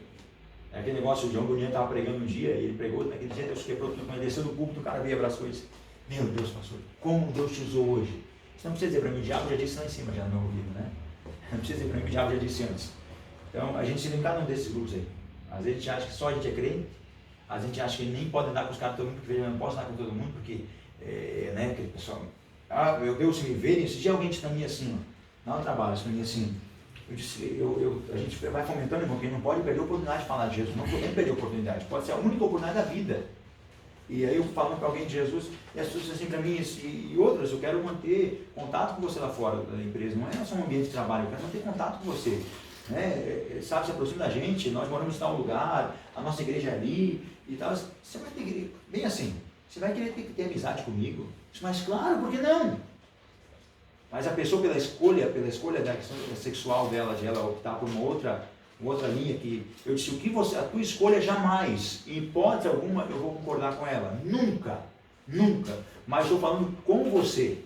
É aquele negócio, o João Bonito estava pregando um dia, e ele pregou, naquele dia Deus quebrou tudo, quando ele desceu do púlpito, o cara veio abraçou e disse: meu Deus, pastor, como Deus te usou hoje. Você não precisa dizer para mim, o diabo já disse lá em cima, já no meu ouvido, né? Não precisa dizer para mim, o diabo já disse antes. Então, a gente se vê em cada um desses grupos aí. Às vezes a gente acha que só a gente é crente, às vezes a gente acha que nem pode andar com os caras todo mundo, porque eu não posso andar com todo mundo, porque, né, aquele pessoal, meu Deus, se me verem, esse dia alguém está meio assim, ó, não trabalho, isso meio assim. Eu disse, a gente vai fomentando, irmão, que não pode perder a oportunidade de falar de Jesus, não podemos perder a oportunidade, pode ser a única oportunidade da vida. E aí eu falando para alguém de Jesus, e as pessoas dizem assim para mim, e outras, eu quero manter contato com você lá fora da empresa, não é só um ambiente de trabalho, eu quero manter contato com você. Né? Sabe, se aproxima da gente, nós moramos em tal lugar, a nossa igreja é ali, e tal. Você vai ter, bem assim, você vai querer ter amizade comigo? Mas claro, por que não? Mas a pessoa pela escolha da questão sexual dela, de ela optar por uma outra linha, que eu disse, a tua escolha jamais, em hipótese alguma, eu vou concordar com ela. Nunca, nunca. Mas estou falando com você,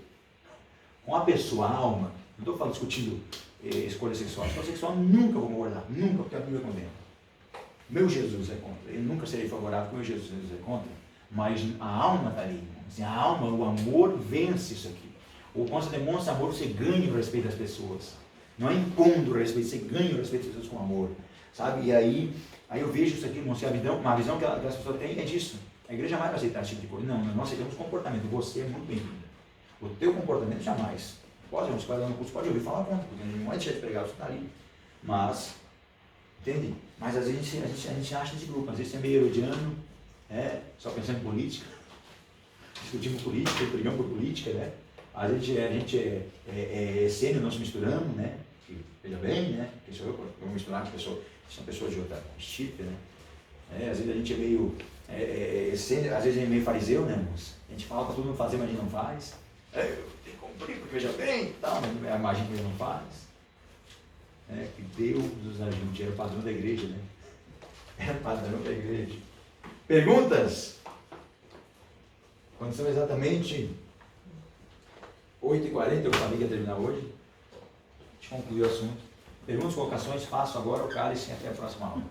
com a pessoa, a alma. Não estou falando discutindo escolha sexual. Escolha sexual nunca vou concordar, nunca, porque a Bíblia condena. Meu Jesus é contra. Eu nunca serei favorável porque meu Jesus é contra. Mas a alma está ali. Assim, a alma, o amor vence isso aqui. Ou quando você demonstra amor, você ganha o respeito das pessoas. Não é impondo o respeito, você ganha o respeito das pessoas com amor. Sabe? E aí eu vejo isso aqui, irmão, uma visão que as pessoas têm é disso. A igreja jamais vai aceitar esse tipo de coisa. Não, nós aceitamos comportamento. Você é muito bem-vinda. O teu comportamento jamais. Pode, uns caras no curso pode ouvir falar contra, porque não é deixar de pregar, você está ali. Mas, entende? Mas às vezes a gente acha esse grupo, às vezes é meio herodiano, só pensando em política, discutimos política, brigamos por política, né? Às vezes a gente é sênior, nós misturamos, né? Que, veja bem, né? Porque se eu vou misturar com pessoas, são pessoas de outra estirpe, né? Às vezes a gente é meio sênior, às vezes é meio fariseu, né, irmãos? A gente fala para todo mundo fazer, mas a gente não faz. Eu tenho que cumprir, porque veja bem, tal, mas a imagem que ele não faz. Que Deus nos ajude, era o padrão da igreja, né? Era o padrão da igreja. Perguntas? Quando são exatamente 8h40, eu falei que ia terminar hoje. A gente concluiu o assunto. Perguntas, colocações, faço agora o cálice e até a próxima aula.